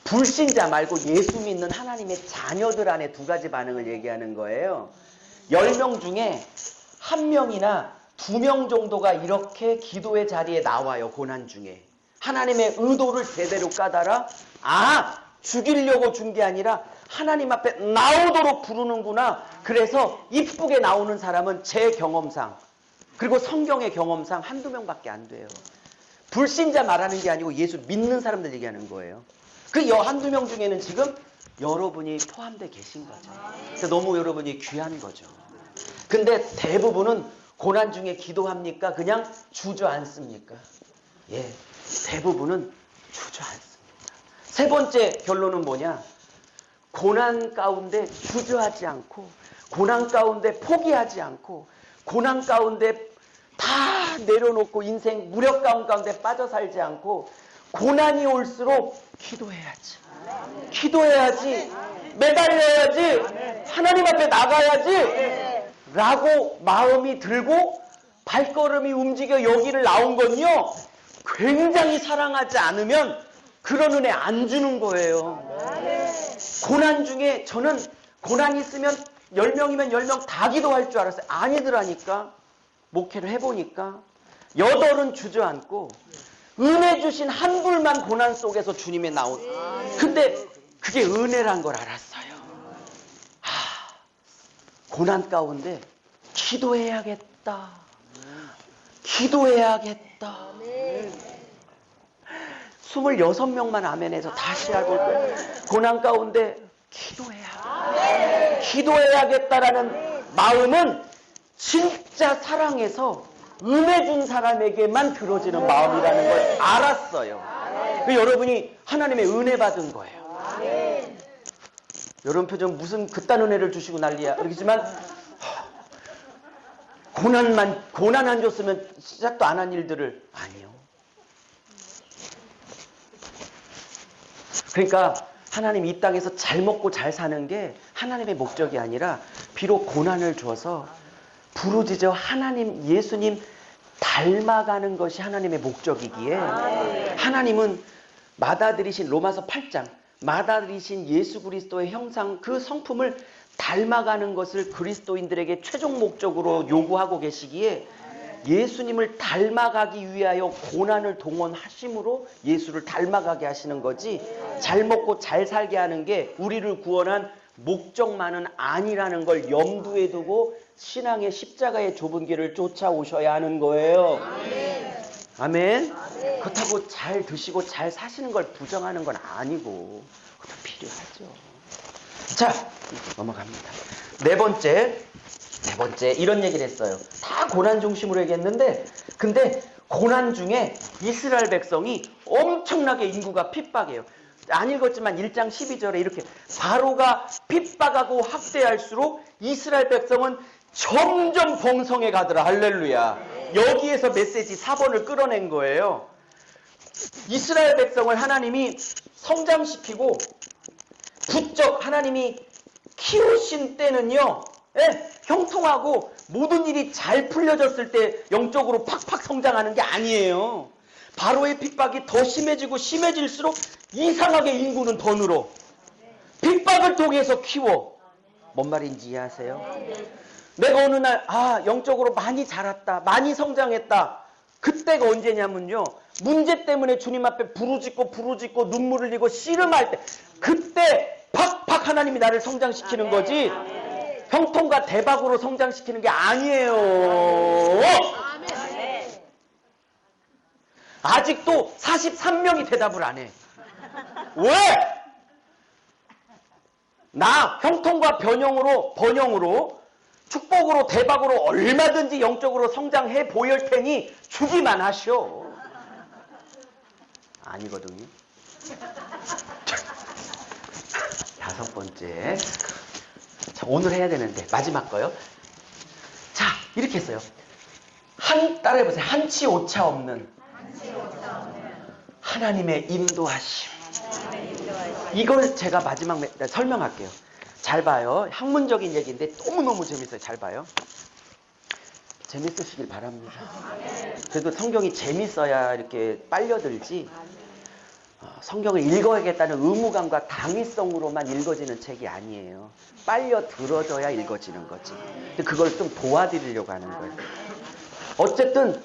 불신자 말고 예수 믿는 하나님의 자녀들 안에 두 가지 반응을 얘기하는 거예요. 10명 중에 1명이나 2명 정도가 이렇게 기도의 자리에 나와요. 고난 중에. 하나님의 의도를 제대로 까달아 죽이려고 준 게 아니라 하나님 앞에 나오도록 부르는구나. 그래서 이쁘게 나오는 사람은 제 경험상 그리고 성경의 경험상 한두 명밖에 안 돼요. 불신자 말하는 게 아니고 예수 믿는 사람들 얘기하는 거예요. 그 한두 명 중에는 지금 여러분이 포함되어 계신 거죠. 그래서 너무 여러분이 귀한 거죠. 근데 대부분은 고난 중에 기도합니까? 그냥 주저앉습니까? 예, 대부분은 주저앉습니다. 세 번째 결론은 뭐냐? 고난 가운데 주저하지 않고 고난 가운데 포기하지 않고 고난 가운데 다 내려놓고 인생 무력감 가운데 빠져 살지 않고 고난이 올수록 기도해야지. 기도해야지. 매달려야지. 하나님 앞에 나가야지. 라고 마음이 들고 발걸음이 움직여 여기를 나온 건요. 굉장히 사랑하지 않으면 그런 은혜 안 주는 거예요. 고난 중에 저는 고난 있으면 10명이면 10명 다 기도할 줄 알았어요. 아니더라니까. 목회를 해보니까 8은 주저앉고 은혜 주신 한 분만 고난 속에서 주님의 나온. 근데 그게 은혜란 걸 알았어요. 고난 가운데 기도해야겠다. 기도해야겠다. 26명만 아멘해서 다시 해볼 거예요. 고난 가운데 기도해야겠다라는 마음은 진짜 사랑해서 은혜 준 사람에게만 들어지는 마음이라는 걸 알았어요. 여러분이 하나님의 은혜 받은 거예요. 여러분 표정 무슨 그딴 은혜를 주시고 난리야. 그러겠지만 고난 안 줬으면 시작도 안 한 일들을 아니요. 그러니까 하나님 이 땅에서 잘 먹고 잘 사는 게 하나님의 목적이 아니라 비록 고난을 줘서 부르짖어 하나님, 예수님 닮아가는 것이 하나님의 목적이기에 하나님은 맏아들이신 로마서 8장 맏아들이신 예수 그리스도의 형상 그 성품을 닮아가는 것을 그리스도인들에게 최종 목적으로 요구하고 계시기에 예수님을 닮아가기 위하여 고난을 동원하심으로 예수를 닮아가게 하시는 거지 잘 먹고 잘 살게 하는 게 우리를 구원한 목적만은 아니라는 걸 염두에 두고 신앙의 십자가의 좁은 길을 쫓아오셔야 하는 거예요. 아멘. 그렇다고 잘 드시고 잘 사시는 걸 부정하는 건 아니고 그것도 필요하죠. 자, 넘어갑니다. 네 번째 이런 얘기를 했어요. 다 고난 중심으로 얘기했는데 근데 고난 중에 이스라엘 백성이 엄청나게 인구가 핍박해요. 안 읽었지만 1장 12절에 이렇게 바로가 핍박하고 학대할수록 이스라엘 백성은 점점 번성해 가더라. 할렐루야. 여기에서 메시지 4번을 끌어낸 거예요. 이스라엘 백성을 하나님이 성장시키고 부쩍 하나님이 키우신 때는요. 형통하고 모든 일이 잘 풀려졌을 때 영적으로 팍팍 성장하는 게 아니에요. 바로의 핍박이 더 심해지고 심해질수록 이상하게 인구는 더 늘어. 핍박을 통해서 키워. 뭔 말인지 이해하세요? 내가 어느 날 영적으로 많이 자랐다. 많이 성장했다. 그때가 언제냐면요. 문제 때문에 주님 앞에 부르짖고 눈물을 흘리고 씨름할 때 그때 팍팍 하나님이 나를 성장시키는 거지 형통과 대박으로 성장시키는 게 아니에요. 아직도 43명이 대답을 안 해. 왜? 나 형통과 번영으로 축복으로 대박으로 얼마든지 영적으로 성장해 보일 테니 주기만 하시오. 아니거든요. 다섯 번째. 자, 오늘 해야 되는데 마지막 거요. 자, 이렇게 했어요. 따라해보세요. 한치 오차 없는 하나님의 인도하심. 이걸 제가 마지막 설명할게요. 잘 봐요. 학문적인 얘기인데 너무너무 재밌어요. 잘 봐요. 재밌으시길 바랍니다. 그래도 성경이 재밌어야 이렇게 빨려들지 성경을 읽어야겠다는 의무감과 당위성으로만 읽어지는 책이 아니에요. 빨려 들어져야 읽어지는 거지. 근데 그걸 좀 도와드리려고 하는 거예요. 어쨌든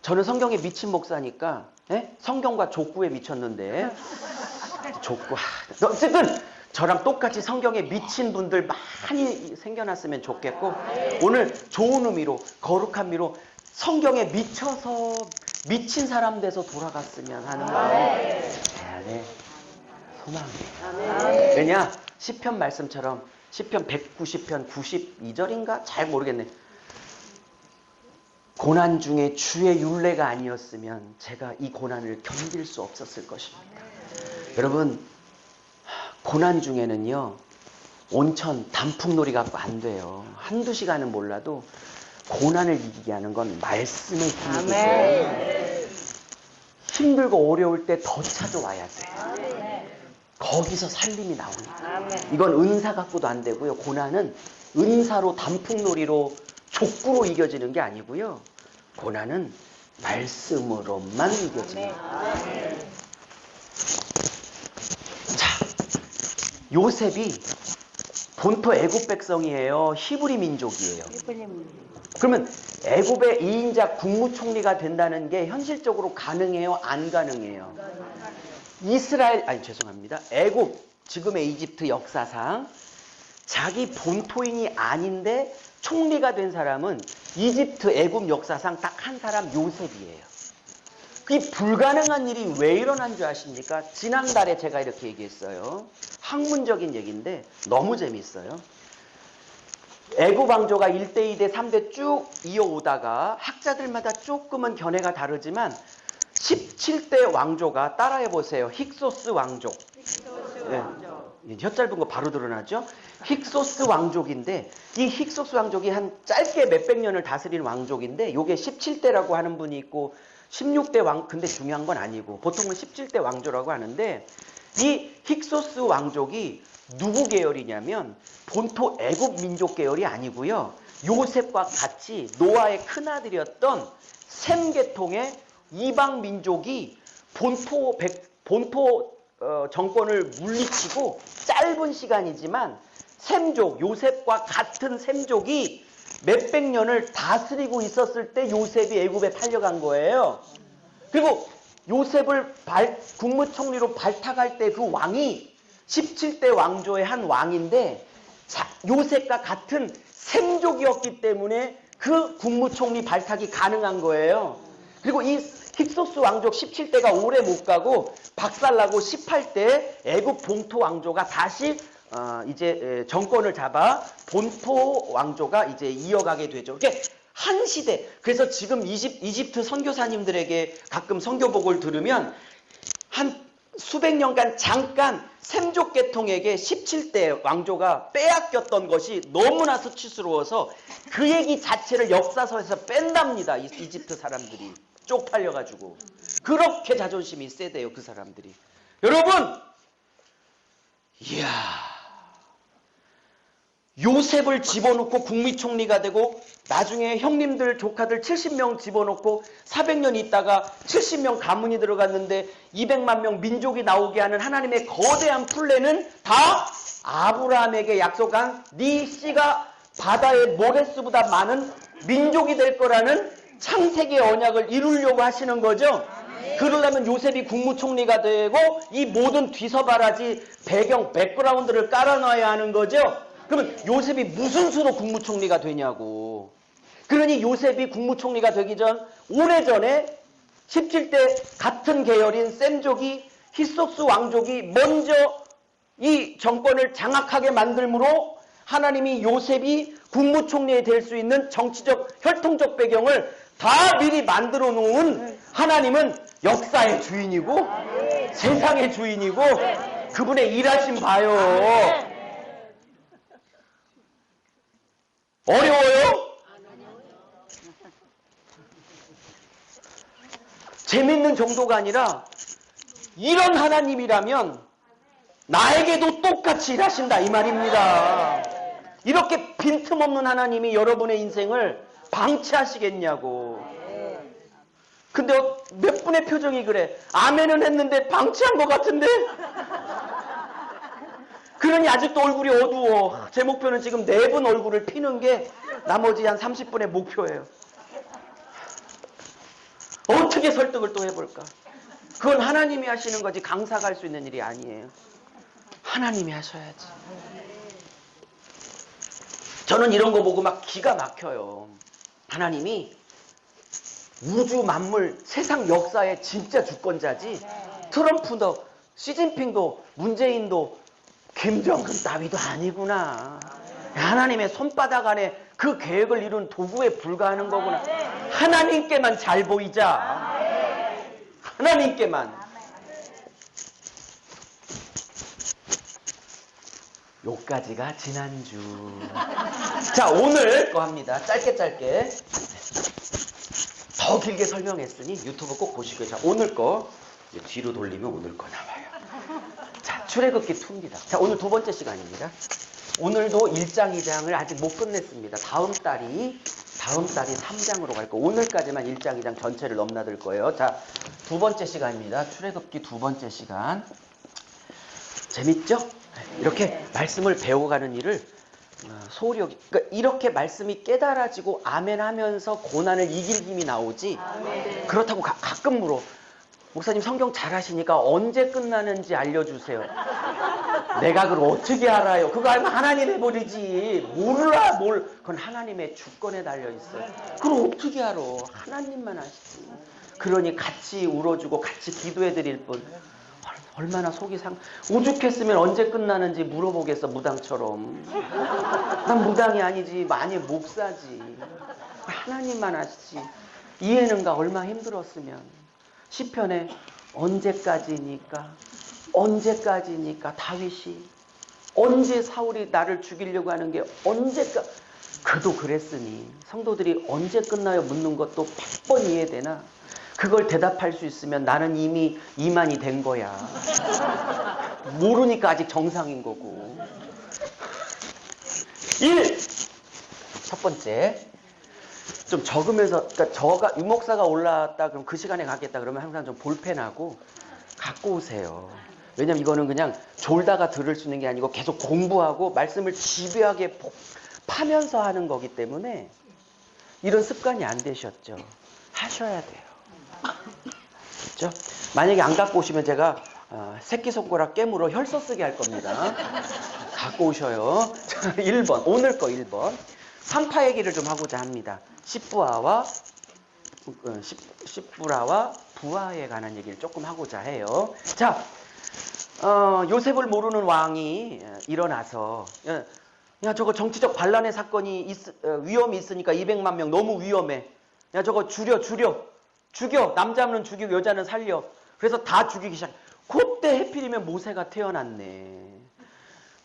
저는 성경에 미친 목사니까 성경과 족구에 미쳤는데 족구 어쨌든 저랑 똑같이 성경에 미친 분들 많이 생겨났으면 좋겠고 오늘 좋은 의미로 거룩한 의미로 성경에 미쳐서 미친 사람 돼서 돌아갔으면 하는 마음이 소망이에요. 왜냐? 시편 말씀처럼 시편 190편 92절인가? 잘 모르겠네. 고난 중에 주의 율례가 아니었으면 제가 이 고난을 견딜 수 없었을 것입니다. 여러분 고난 중에는요 온천 단풍놀이 갖고 안 돼요. 한두 시간은 몰라도 고난을 이기게 하는 건 말씀의 힘이기 때문에 힘들고 어려울 때 더 찾아와야 돼요. 거기서 살림이 나오니까. 이건 은사 갖고도 안 되고요. 고난은 은사로 단풍놀이로 족구로 이겨지는 게 아니고요. 고난은 말씀으로만 이겨집니다. 자, 요셉이 본토 애굽 백성이에요. 히브리 민족이에요. 그러면 애굽의 2인자 국무총리가 된다는 게 현실적으로 가능해요? 안 가능해요? 애굽, 지금의 이집트 역사상 자기 본토인이 아닌데 총리가 된 사람은 이집트 애굽 역사상 딱 한 사람 요셉이에요. 그게 불가능한 일이 왜 일어난 줄 아십니까? 지난달에 제가 이렇게 얘기했어요. 학문적인 얘기인데 너무 재밌어요. 애굽 왕조가 1대, 2대, 3대 쭉 이어오다가 학자들마다 조금은 견해가 다르지만 17대 왕조가 따라해보세요. 힉소스 왕족. 혀 짧은 거 바로 드러나죠? 힉소스 왕족인데 이 힉소스 왕족이 한 짧게 몇백 년을 다스린 왕족인데 요게 17대라고 하는 분이 있고 16대 왕 근데 중요한 건 아니고 보통은 17대 왕조라고 하는데 이 힉소스 왕족이 누구 계열이냐면 본토 애굽 민족 계열이 아니고요. 요셉과 같이 노아의 큰아들이었던 셈 계통의 이방 민족이 본토 정권을 물리치고 짧은 시간이지만 셈족, 요셉과 같은 셈족이 몇백 년을 다스리고 있었을 때 요셉이 애굽에 팔려간 거예요. 그리고 요셉을 국무총리로 발탁할 때 그 왕이 17대 왕조의 한 왕인데 요셉과 같은 셈족이었기 때문에 그 국무총리 발탁이 가능한 거예요. 그리고 이 힉소스 왕족 17대가 오래 못 가고 박살나고 18대 애굽 본토 왕조가 다시 이제 정권을 잡아 본토 왕조가 이제 이어가게 되죠. 이게 한 시대. 그래서 지금 이집트 선교사님들에게 가끔 선교복을 들으면 한 수백 년간 잠깐 셈족 계통에게 17대 왕조가 빼앗겼던 것이 너무나 수치스러워서 그 얘기 자체를 역사서에서 뺀답니다. 이집트 사람들이 쪽팔려가지고. 그렇게 자존심이 세대요, 그 사람들이. 여러분, 이야, 요셉을 집어넣고 국무총리가 되고 나중에 형님들 조카들 70명 집어넣고 400년 있다가 70명 가문이 들어갔는데 200만 명 민족이 나오게 하는 하나님의 거대한 플랜은 다 아브라함에게 약속한 네 씨가 바다의 모래수보다 많은 민족이 될 거라는 창세기의 언약을 이루려고 하시는 거죠. 그러려면 요셉이 국무총리가 되고 이 모든 뒤서바라지 배경 백그라운드를 깔아놔야 하는 거죠. 그러면 요셉이 무슨 수로 국무총리가 되냐고. 그러니 요셉이 국무총리가 되기 전 오래전에 17대 같은 계열인 셈족이 힉소스 왕족이 먼저 이 정권을 장악하게 만들므로 하나님이 요셉이 국무총리에 될 수 있는 정치적 혈통적 배경을 다 미리 만들어 놓은 하나님은 역사의 주인이고 세상의 주인이고 그분의 일하심 봐요. 어려워요? 재밌는 정도가 아니라 이런 하나님이라면 나에게도 똑같이 일하신다 이 말입니다. 이렇게 빈틈없는 하나님이 여러분의 인생을 방치하시겠냐고. 근데 몇 분의 표정이 그래? 아멘은 했는데 방치한 것 같은데? 그러니 아직도 얼굴이 어두워. 제 목표는 지금 4분 얼굴을 피는 게 나머지 한 30분의 목표예요. 어떻게 설득을 또 해볼까? 그건 하나님이 하시는 거지 강사가 할 수 있는 일이 아니에요. 하나님이 하셔야지. 저는 이런 거 보고 막 기가 막혀요. 하나님이 우주 만물 세상 역사의 진짜 주권자지 트럼프도 시진핑도 문재인도 김정은 따위도 아니구나. 하나님의 손바닥 안에 그 계획을 이룬 도구에 불과하는 거구나. 하나님께만 잘 보이자. 하나님께만. 요까지가 지난주. 자, 오늘 거 합니다. 짧게. 더 길게 설명했으니 유튜브 꼭 보시고요. 자, 오늘 거 뒤로 돌리면 오늘 거 나와요. 자, 출애굽기 2입니다. 자, 오늘 2번째 시간입니다. 오늘도 1장, 2장을 아직 못 끝냈습니다. 다음 달이 3장으로 갈 거예요. 오늘까지만 1장, 2장 전체를 넘나들 거예요. 자, 2번째 시간입니다. 출애굽기 2번째 시간. 재밌죠? 이렇게 말씀을 배워가는 일을 그러니까 이렇게 말씀이 깨달아지고 아멘 하면서 고난을 이길 힘이 나오지. 아멘. 그렇다고 가끔 물어. 목사님 성경 잘 하시니까 언제 끝나는지 알려주세요. 내가 그걸 어떻게 알아요? 그거 알면 하나님 해버리지. 몰라 그건 하나님의 주권에 달려있어요. 그걸 어떻게 알아? 하나님만 아시지. 그러니 같이 울어주고 같이 기도해드릴 뿐. 얼마나 속이 오죽했으면 언제 끝나는지 물어보겠어. 무당처럼. 난 무당이 아니지. 많이 목사지. 하나님만 아시지. 이해는가 얼마나 힘들었으면. 시편에 언제까지니까 다윗이 언제 사울이 나를 죽이려고 하는 게 그도 그랬으니 성도들이 언제 끝나요 묻는 것도 100번 이해되나? 그걸 대답할 수 있으면 나는 이미 이만이 된 거야. 모르니까 아직 정상인 거고. 1. 첫 번째. 좀 적으면서, 그러니까 유목사가 올라왔다, 그럼 그 시간에 가겠다, 그러면 항상 좀 볼펜하고 갖고 오세요. 왜냐면 이거는 그냥 졸다가 들을 수 있는 게 아니고 계속 공부하고 말씀을 집요하게 파면서 하는 거기 때문에 이런 습관이 안 되셨죠. 하셔야 돼요. 그렇죠? 만약에 안 갖고 오시면 제가 새끼손가락 깨물어 혈서 쓰게 할 겁니다. 갖고 오셔요. 1번, 오늘 거 1번. 산파 얘기를 좀 하고자 합니다. 십부라와 부하에 관한 얘기를 조금 하고자 해요. 자, 요셉을 모르는 왕이 일어나서 야 저거 정치적 반란의 사건이 위험이 있으니까 200만 명 너무 위험해. 야 저거 죽여. 남자는 죽이고 여자는 살려. 그래서 다 죽이기 시작. 그때 해필이면 모세가 태어났네.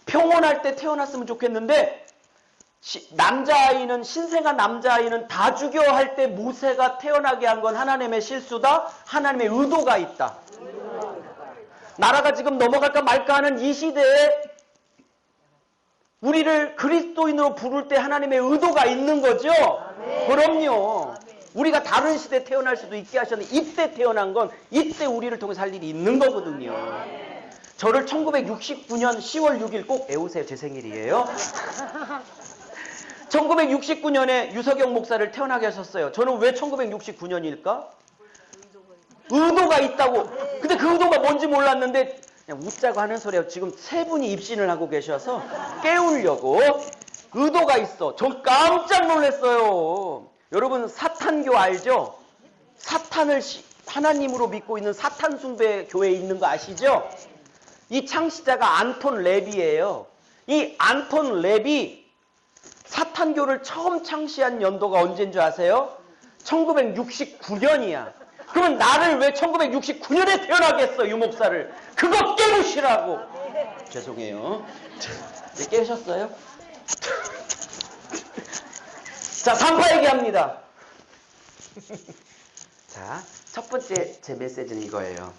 평온할 때 태어났으면 좋겠는데 신생한 남자아이는 다 죽여 할 때 모세가 태어나게 한 건 하나님의 실수다. 하나님의 의도가 있다. 나라가 지금 넘어갈까 말까 하는 이 시대에 우리를 그리스도인으로 부를 때 하나님의 의도가 있는 거죠. 그럼요. 우리가 다른 시대에 태어날 수도 있게 하셨는데 이때 태어난 건 이때 우리를 통해서 할 일이 있는 거거든요. 저를 1969년 10월 6일 꼭 외우세요. 제 생일이에요. 1969년에 유석영 목사를 태어나게 하셨어요. 저는 왜 1969년일까? 의도가 있다고. 근데 그 의도가 뭔지 몰랐는데 그냥 웃자고 하는 소리예요. 지금 세 분이 입신을 하고 계셔서 깨우려고. 의도가 있어. 전 깜짝 놀랐어요. 여러분 사탄교 알죠? 사탄을 하나님으로 믿고 있는 사탄 숭배 교회에 있는 거 아시죠? 이 창시자가 안톤 랩이에요. 이 안톤 랩이 사탄교를 처음 창시한 연도가 언제인 줄 아세요? 1969년이야. 그러면 나를 왜 1969년에 태어나게 했어, 유목사를? 그거 깨우시라고. 죄송해요. 이제 깨우셨어요? 자, 산파 얘기합니다. 자, 첫 번째 제 메시지는 이거예요.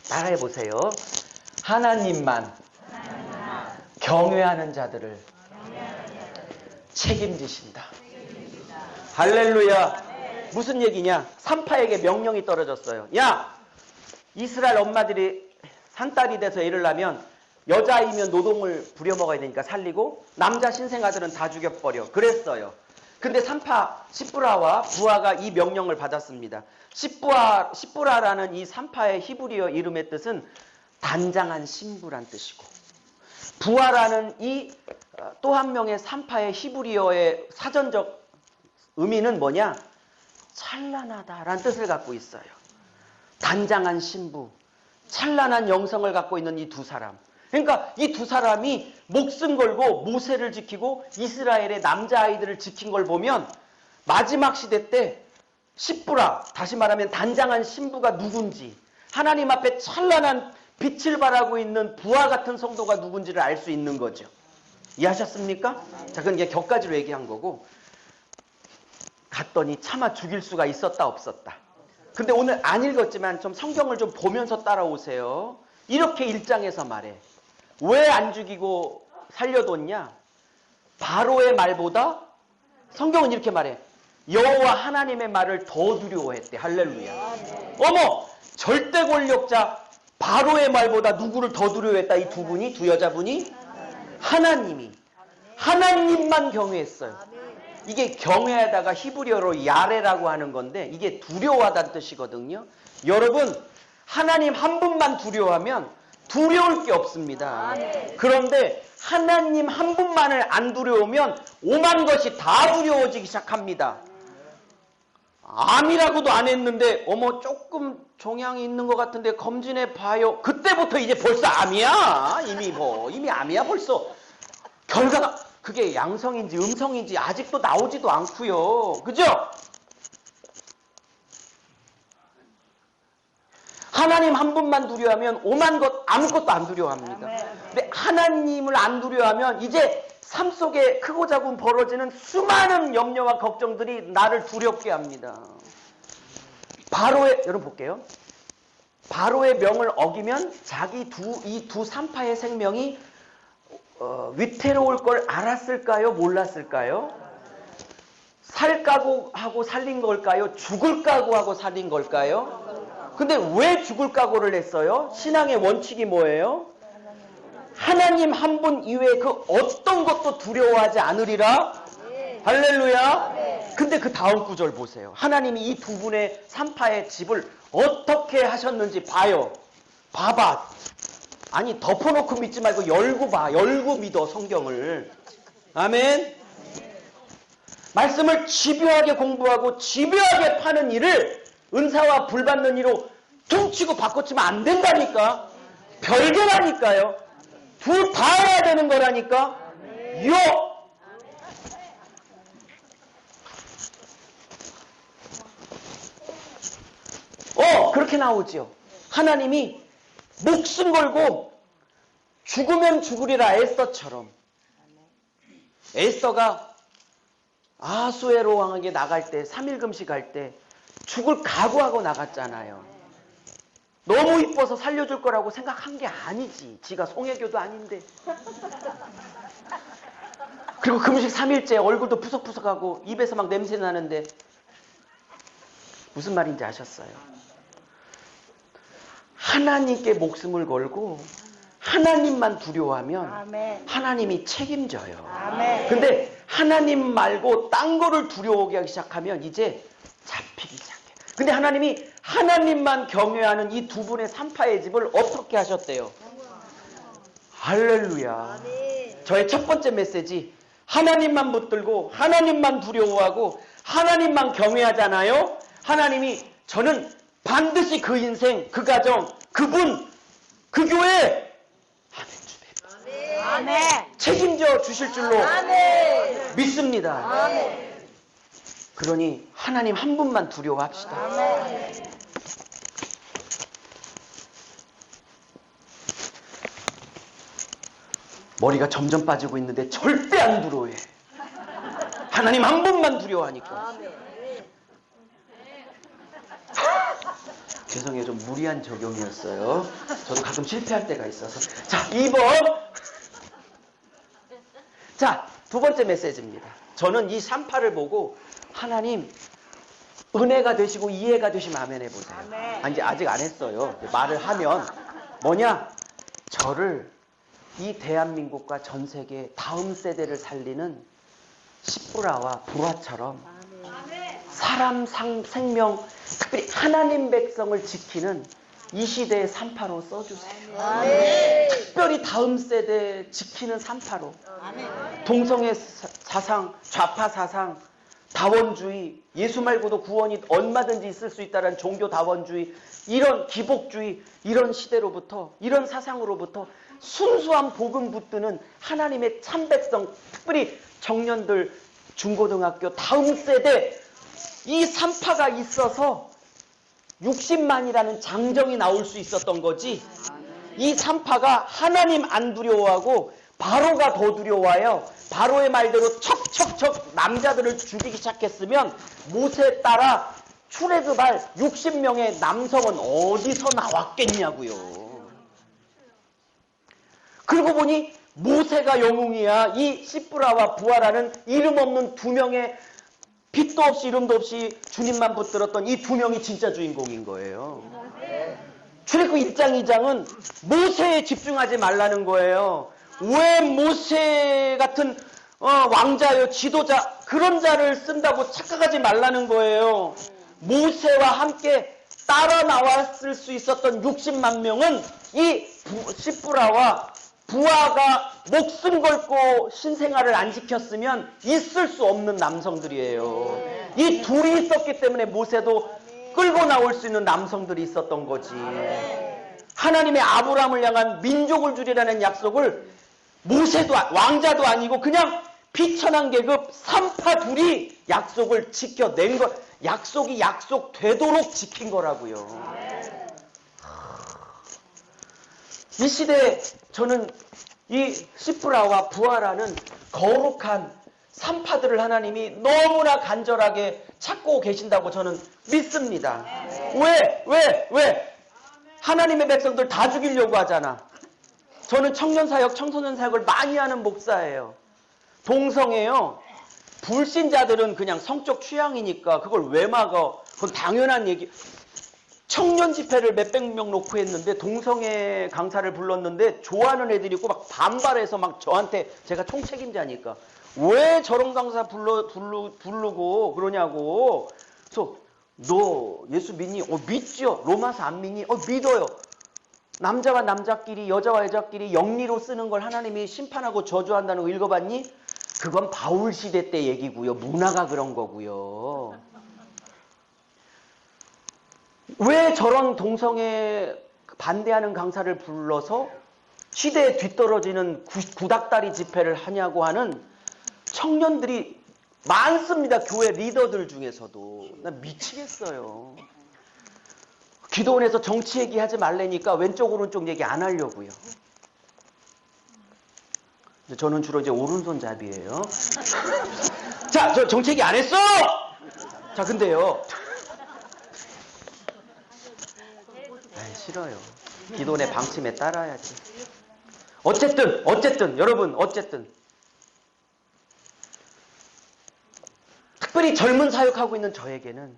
따라해 보세요. 하나님만 경외하는 자들을 책임지신다. 할렐루야. 무슨 얘기냐? 산파에게 명령이 떨어졌어요. 야, 이스라엘 엄마들이 산딸이 돼서 애를 낳으면 여자이면 노동을 부려먹어야 되니까 살리고 남자 신생아들은 다 죽여버려. 그랬어요. 근데 산파 십부라와 부하가 이 명령을 받았습니다. 십부라라는 이 산파의 히브리어 이름의 뜻은 단장한 신부란 뜻이고, 부하라는 이 또 한 명의 산파의 히브리어의 사전적 의미는 뭐냐? 찬란하다라는 뜻을 갖고 있어요. 단장한 신부, 찬란한 영성을 갖고 있는 이 두 사람. 그러니까 이 두 사람이 목숨 걸고 모세를 지키고 이스라엘의 남자아이들을 지킨 걸 보면 마지막 시대 때 십부라, 다시 말하면 단장한 신부가 누군지, 하나님 앞에 찬란한 빛을 발하고 있는 부하 같은 성도가 누군지를 알 수 있는 거죠. 이해하셨습니까? 자, 그건 이게 격가지로 얘기한 거고, 갔더니 차마 죽일 수가 있었다 없었다. 근데 오늘 안 읽었지만 좀 성경을 좀 보면서 따라오세요. 이렇게 1장에서 말해. 왜 안 죽이고 살려뒀냐? 바로의 말보다, 성경은 이렇게 말해. 여호와 하나님의 말을 더 두려워했대. 할렐루야. 어머, 절대 권력자 바로의 말보다 누구를 더 두려워했다? 이 두 분이, 두 여자분이? 하나님이. 하나님만 경외했어요. 이게 경외하다가 히브리어로 야레라고 하는 건데 이게 두려워하다는 뜻이거든요. 여러분, 하나님 한 분만 두려워하면 두려울 게 없습니다. 그런데 하나님 한 분만을 안 두려우면 오만 것이 다 두려워지기 시작합니다. 암이라고도 안 했는데 어머 조금 종양이 있는 것 같은데 검진해 봐요. 그때부터 이제 벌써 암이야. 이미 암이야 벌써. 결과가 그게 양성인지 음성인지 아직도 나오지도 않고요. 그죠? 하나님 한 분만 두려워하면 오만 것 아무것도 안 두려워합니다. 근데 하나님을 안 두려워하면 이제 삶 속에 크고 작은 벌어지는 수많은 염려와 걱정들이 나를 두렵게 합니다. 바로의, 여러분 볼게요. 바로의 명을 어기면 자기 이 두 산파의 생명이 위태로울 걸 알았을까요? 몰랐을까요? 살 각오하고 살린 걸까요? 죽을 각오하고 살린 걸까요? 근데 왜 죽을 각오를 했어요? 신앙의 원칙이 뭐예요? 하나님 한 분 이외에 그 어떤 것도 두려워하지 않으리라. 할렐루야. 근데 그 다음 구절 보세요. 하나님이 이 두 분의 산파의 집을 어떻게 하셨는지 봐요. 봐봐. 아니 덮어놓고 믿지 말고 열고 봐. 열고 믿어 성경을. 아멘. 말씀을 집요하게 공부하고 집요하게 파는 일을 은사와 불 받는 일로 퉁치고 바꿔치면 안 된다니까. 별개라니까요. 둘 다 해야 되는 거라니까. 요. 그렇게 나오지요. 하나님이 목숨 걸고 죽으면 죽으리라 에스더처럼. 에스더가 아수에로 왕에게 나갈 때 3일 금식 할 때 죽을 각오하고 나갔잖아요. 너무 이뻐서 살려줄 거라고 생각한 게 아니지. 지가 송혜교도 아닌데. 그리고 금식 3일째 얼굴도 푸석푸석하고 입에서 막 냄새 나는데 무슨 말인지 아셨어요? 하나님께 목숨을 걸고 하나님만 두려워하면 아멘. 하나님이 책임져요. 아멘. 근데 하나님 말고 딴 거를 두려워하기 시작하면 이제 잡히기 시작해요. 근데 하나님이 하나님만 경외하는 이 두 분의 산파의 집을 어떻게 하셨대요? 할렐루야. 아멘. 저의 첫 번째 메시지, 하나님만 붙들고 하나님만 두려워하고 하나님만 경외하잖아요. 하나님이 저는 반드시 그 인생, 그 가정, 그분, 그 교회 아멘. 책임져 주실 줄로 아멘. 믿습니다. 아멘. 그러니 하나님 한 분만 두려워합시다. 아멘. 머리가 점점 빠지고 있는데 절대 안 두려워해. 하나님 한 분만 두려워하니까. 아멘. 죄송해요. 좀 무리한 적용이었어요. 저도 가끔 실패할 때가 있어서. 자, 2번. 자, 두 번째 메시지입니다. 저는 이 산파를 보고 하나님 은혜가 되시고 이해가 되시면 아멘 해보세요. 아멘. 이제 아직 안 했어요. 말을 하면 뭐냐? 저를 이 대한민국과 전 세계 다음 세대를 살리는 시브라와 부라처럼 사람 생명, 특별히 하나님 백성을 지키는 이 시대의 산파로 써주세요. 아멘. 특별히 다음 세대 지키는 산파로. 아멘. 동성애 사상, 좌파 사상, 다원주의, 예수 말고도 구원이 얼마든지 있을 수 있다는 종교 다원주의, 이런 기복주의, 이런 시대로부터, 이런 사상으로부터 순수한 복음 붙드는 하나님의 참백성, 특별히 청년들, 중고등학교 다음 세대, 이 산파가 있어서 60만이라는 장정이 나올 수 있었던 거지. 이 산파가 하나님 안 두려워하고 바로가 더 두려워해요. 바로의 말대로 척척척 남자들을 죽이기 시작했으면 모세에 따라 출애굽할 60명의 남성은 어디서 나왔겠냐고요. 그러고 보니 모세가 영웅이야. 이 시브라와 부하라는 이름 없는 두 명의 빛도 없이 이름도 없이 주님만 붙들었던 이 두 명이 진짜 주인공인 거예요. 출애굽 1장 2장은 모세에 집중하지 말라는 거예요. 왜 모세 같은 왕자요 지도자 그런 자를 쓴다고 착각하지 말라는 거예요. 모세와 함께 따라 나왔을 수 있었던 60만 명은 이 시브라와 부하가 목숨 걸고 신생아를 안 지켰으면 있을 수 없는 남성들이에요. 이 둘이 있었기 때문에 모세도 끌고 나올 수 있는 남성들이 있었던 거지. 하나님의 아브라함을 향한 민족을 주리라는 약속을 모세도 왕자도 아니고 그냥 비천한 계급 산파 둘이 약속을 지켜낸 것, 약속이 약속되도록 지킨 거라고요. 이 시대에 저는 이 시브라와 부하라는 거룩한 산파들을 하나님이 너무나 간절하게 찾고 계신다고 저는 믿습니다. 왜? 하나님의 백성들 다 죽이려고 하잖아. 저는 청년사역, 청소년사역을 많이 하는 목사예요. 동성애요. 불신자들은 그냥 성적 취향이니까 그걸 왜 막아? 그건 당연한 얘기. 청년 집회를 몇백 명 놓고 했는데 동성애 강사를 불렀는데 좋아하는 애들이 있고 막 반발해서 막 저한테, 제가 총책임자니까 왜 저런 강사 부르고 그러냐고. 그래서 너 예수 믿니? 믿죠. 로마서 안 믿니? 믿어요. 남자와 남자끼리, 여자와 여자끼리 영리로 쓰는 걸 하나님이 심판하고 저주한다는 거 읽어봤니? 그건 바울 시대 때 얘기고요. 문화가 그런 거고요. 왜 저런 동성애 반대하는 강사를 불러서 시대에 뒤떨어지는 구닥다리 집회를 하냐고 하는 청년들이 많습니다. 교회 리더들 중에서도. 나 미치겠어요. 기도원에서 정치 얘기하지 말라니까 왼쪽 오른쪽 얘기 안 하려고요. 저는 주로 이제 오른손잡이에요. 자, 저 정치 얘기 안 했어! 자, 근데요. 싫어요. 기도원의 방침에 따라야지. 어쨌든 여러분, 특별히 젊은 사역하고 있는 저에게는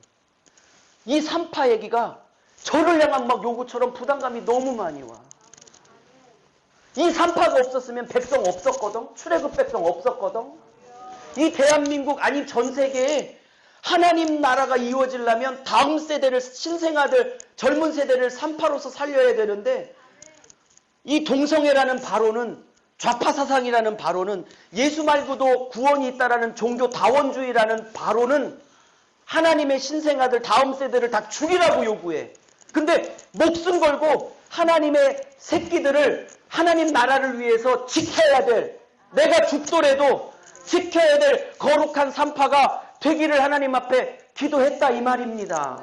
이 산파 얘기가 저를 향한 막 요구처럼 부담감이 너무 많이 와. 이 산파가 없었으면 백성 없었거든. 출애굽 백성 없었거든. 이 대한민국 아니 전 세계에 하나님 나라가 이루어지려면 다음 세대를, 신생아들, 젊은 세대를 산파로서 살려야 되는데, 이 동성애라는 바로는, 좌파 사상이라는 바로는, 예수 말고도 구원이 있다라는 종교 다원주의라는 바로는 하나님의 신생아들, 다음 세대를 다 죽이라고 요구해. 근데 목숨 걸고 하나님의 새끼들을 하나님 나라를 위해서 지켜야 될, 내가 죽더라도 지켜야 될 거룩한 산파가 되기를 하나님 앞에 기도했다 이 말입니다.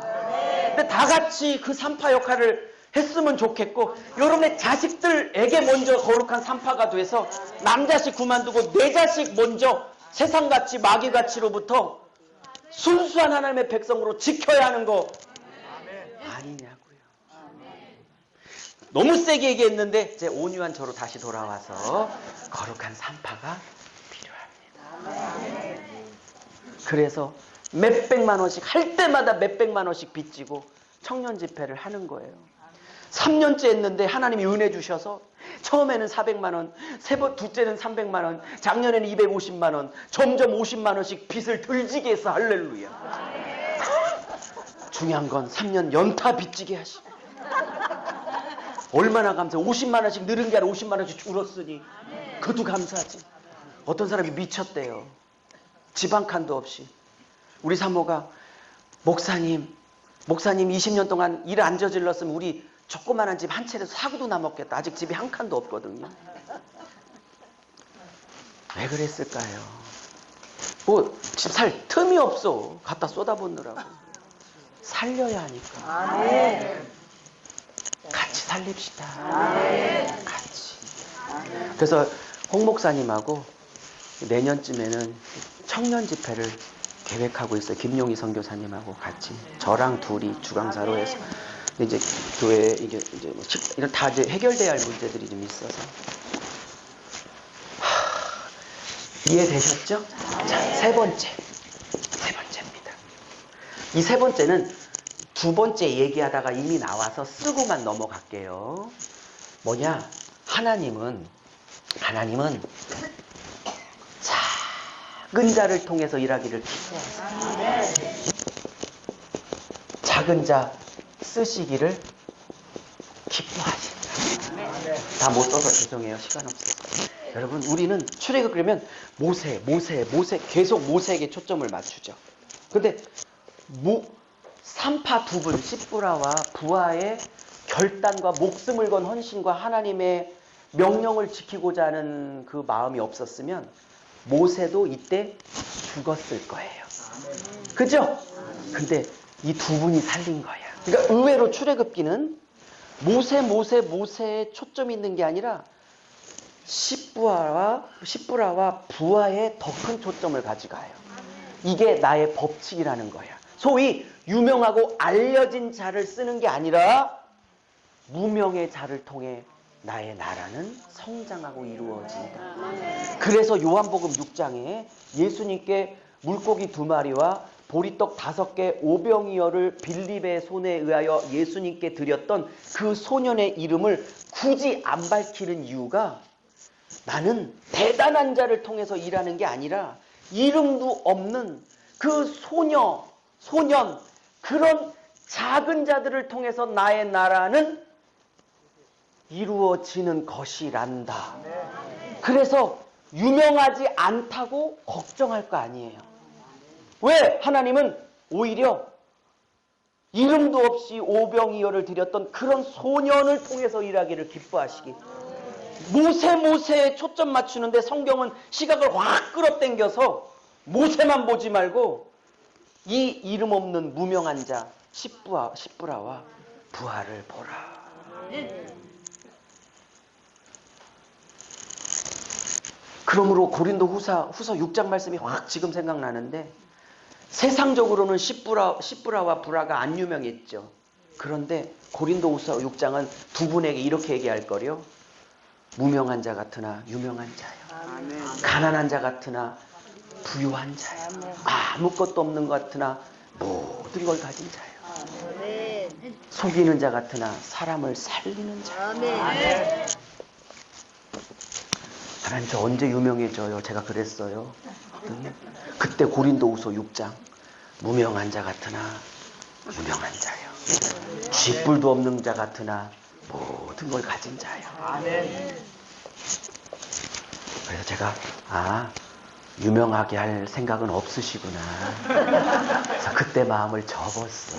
근데 다 같이 그 산파 역할을 했으면 좋겠고, 여러분의 자식들에게 먼저 거룩한 산파가 돼서 남자식 그만두고 내 자식 먼저 세상같이 마귀같이로부터 순수한 하나님의 백성으로 지켜야 하는 거 아니냐고요. 너무 세게 얘기했는데 이제 온유한 저로 다시 돌아와서 거룩한 산파가 필요합니다. 그래서 몇백만 원씩 할 때마다 몇백만 원씩 빚지고 청년 집회를 하는 거예요. 3년째 했는데 하나님이 은혜 주셔서 처음에는 400만 원, 둘째는 300만 원, 작년에는 250만 원, 점점 50만 원씩 빚을 들지게 해서 할렐루야. 중요한 건 3년 연타 빚지게 하시고. 얼마나 감사해. 50만 원씩 늘은 게 아니라 50만 원씩 줄었으니 그것도 감사하지. 어떤 사람이 미쳤대요. 집 한 칸도 없이. 우리 사모가 목사님 20년 동안 일 안 저질렀으면 우리 조그만한 집 한 채에서 사고도 나 먹겠다. 아직 집이 한 칸도 없거든요. 왜 그랬을까요? 뭐 집 살 틈이 없어. 갖다 쏟아붓느라고. 살려야 하니까. 같이 살립시다. 같이. 그래서 홍 목사님하고 내년쯤에는 청년 집회를 계획하고 있어요. 김용희 선교사님하고 같이. 저랑 둘이 주강사로 해서. 이제 교회에 이제 뭐 이런 다 이제 해결돼야 할 문제들이 좀 있어서. 이해되셨죠? 자, 세 번째입니다. 이 세 번째는 두 번째 얘기하다가 이미 나와서 쓰고만 넘어갈게요. 뭐냐? 하나님은 작은 자를 통해서 일하기를 기뻐하세요. 작은 자 쓰시기를 기뻐하신다. 다 못 써서 죄송해요. 시간 없어서. 여러분, 우리는 출애굽 그러면 모세 계속 모세에게 초점을 맞추죠. 근데 산파 두 분, 시브라와 부하의 결단과 목숨을 건 헌신과 하나님의 명령을 지키고자 하는 그 마음이 없었으면 모세도 이때 죽었을 거예요. 그죠? 근데 이 두 분이 살린 거야. 그러니까 의외로 출애굽기는 모세에 초점이 있는 게 아니라 시브라와 부하에 더 큰 초점을 가져가요. 이게 나의 법칙이라는 거야. 소위 유명하고 알려진 자를 쓰는 게 아니라 무명의 자를 통해 나의 나라는 성장하고 이루어진다. 그래서 요한복음 6장에 예수님께 물고기 2마리와 보리떡 5개 오병이어를 빌립의 손에 의하여 예수님께 드렸던 그 소년의 이름을 굳이 안 밝히는 이유가, 나는 대단한 자를 통해서 일하는 게 아니라 이름도 없는 그 소년, 그런 작은 자들을 통해서 나의 나라는 이루어지는 것이란다. 그래서 유명하지 않다고 걱정할 거 아니에요. 왜? 하나님은 오히려 이름도 없이 오병이어를 드렸던 그런 소년을 통해서 일하기를 기뻐하시기. 모세에 초점 맞추는데 성경은 시각을 확 끌어당겨서 모세만 보지 말고 이 이름 없는 무명한 자 십부라와 부하를 보라. 그러므로 고린도 후서 6장 말씀이 확 지금 생각나는데, 세상적으로는 십부라와 부라가 안 유명했죠. 그런데 고린도 후서 6장은 두 분에게 이렇게 얘기할 거요. 무명한 자 같으나 유명한 자요. 가난한 자 같으나 부유한 자요. 아무것도 없는 것 같으나 모든 걸 가진 자요. 속이는 자 같으나 사람을 살리는 자요. 하나님, 저 언제 유명해져요? 제가 그랬어요. 그때 고린도후서 6장, 무명한 자 같으나 유명한 자요. 쥐뿔도 없는 자 같으나 모든 걸 가진 자요. 그래서 제가 유명하게 할 생각은 없으시구나. 그래서 그때 마음을 접었어.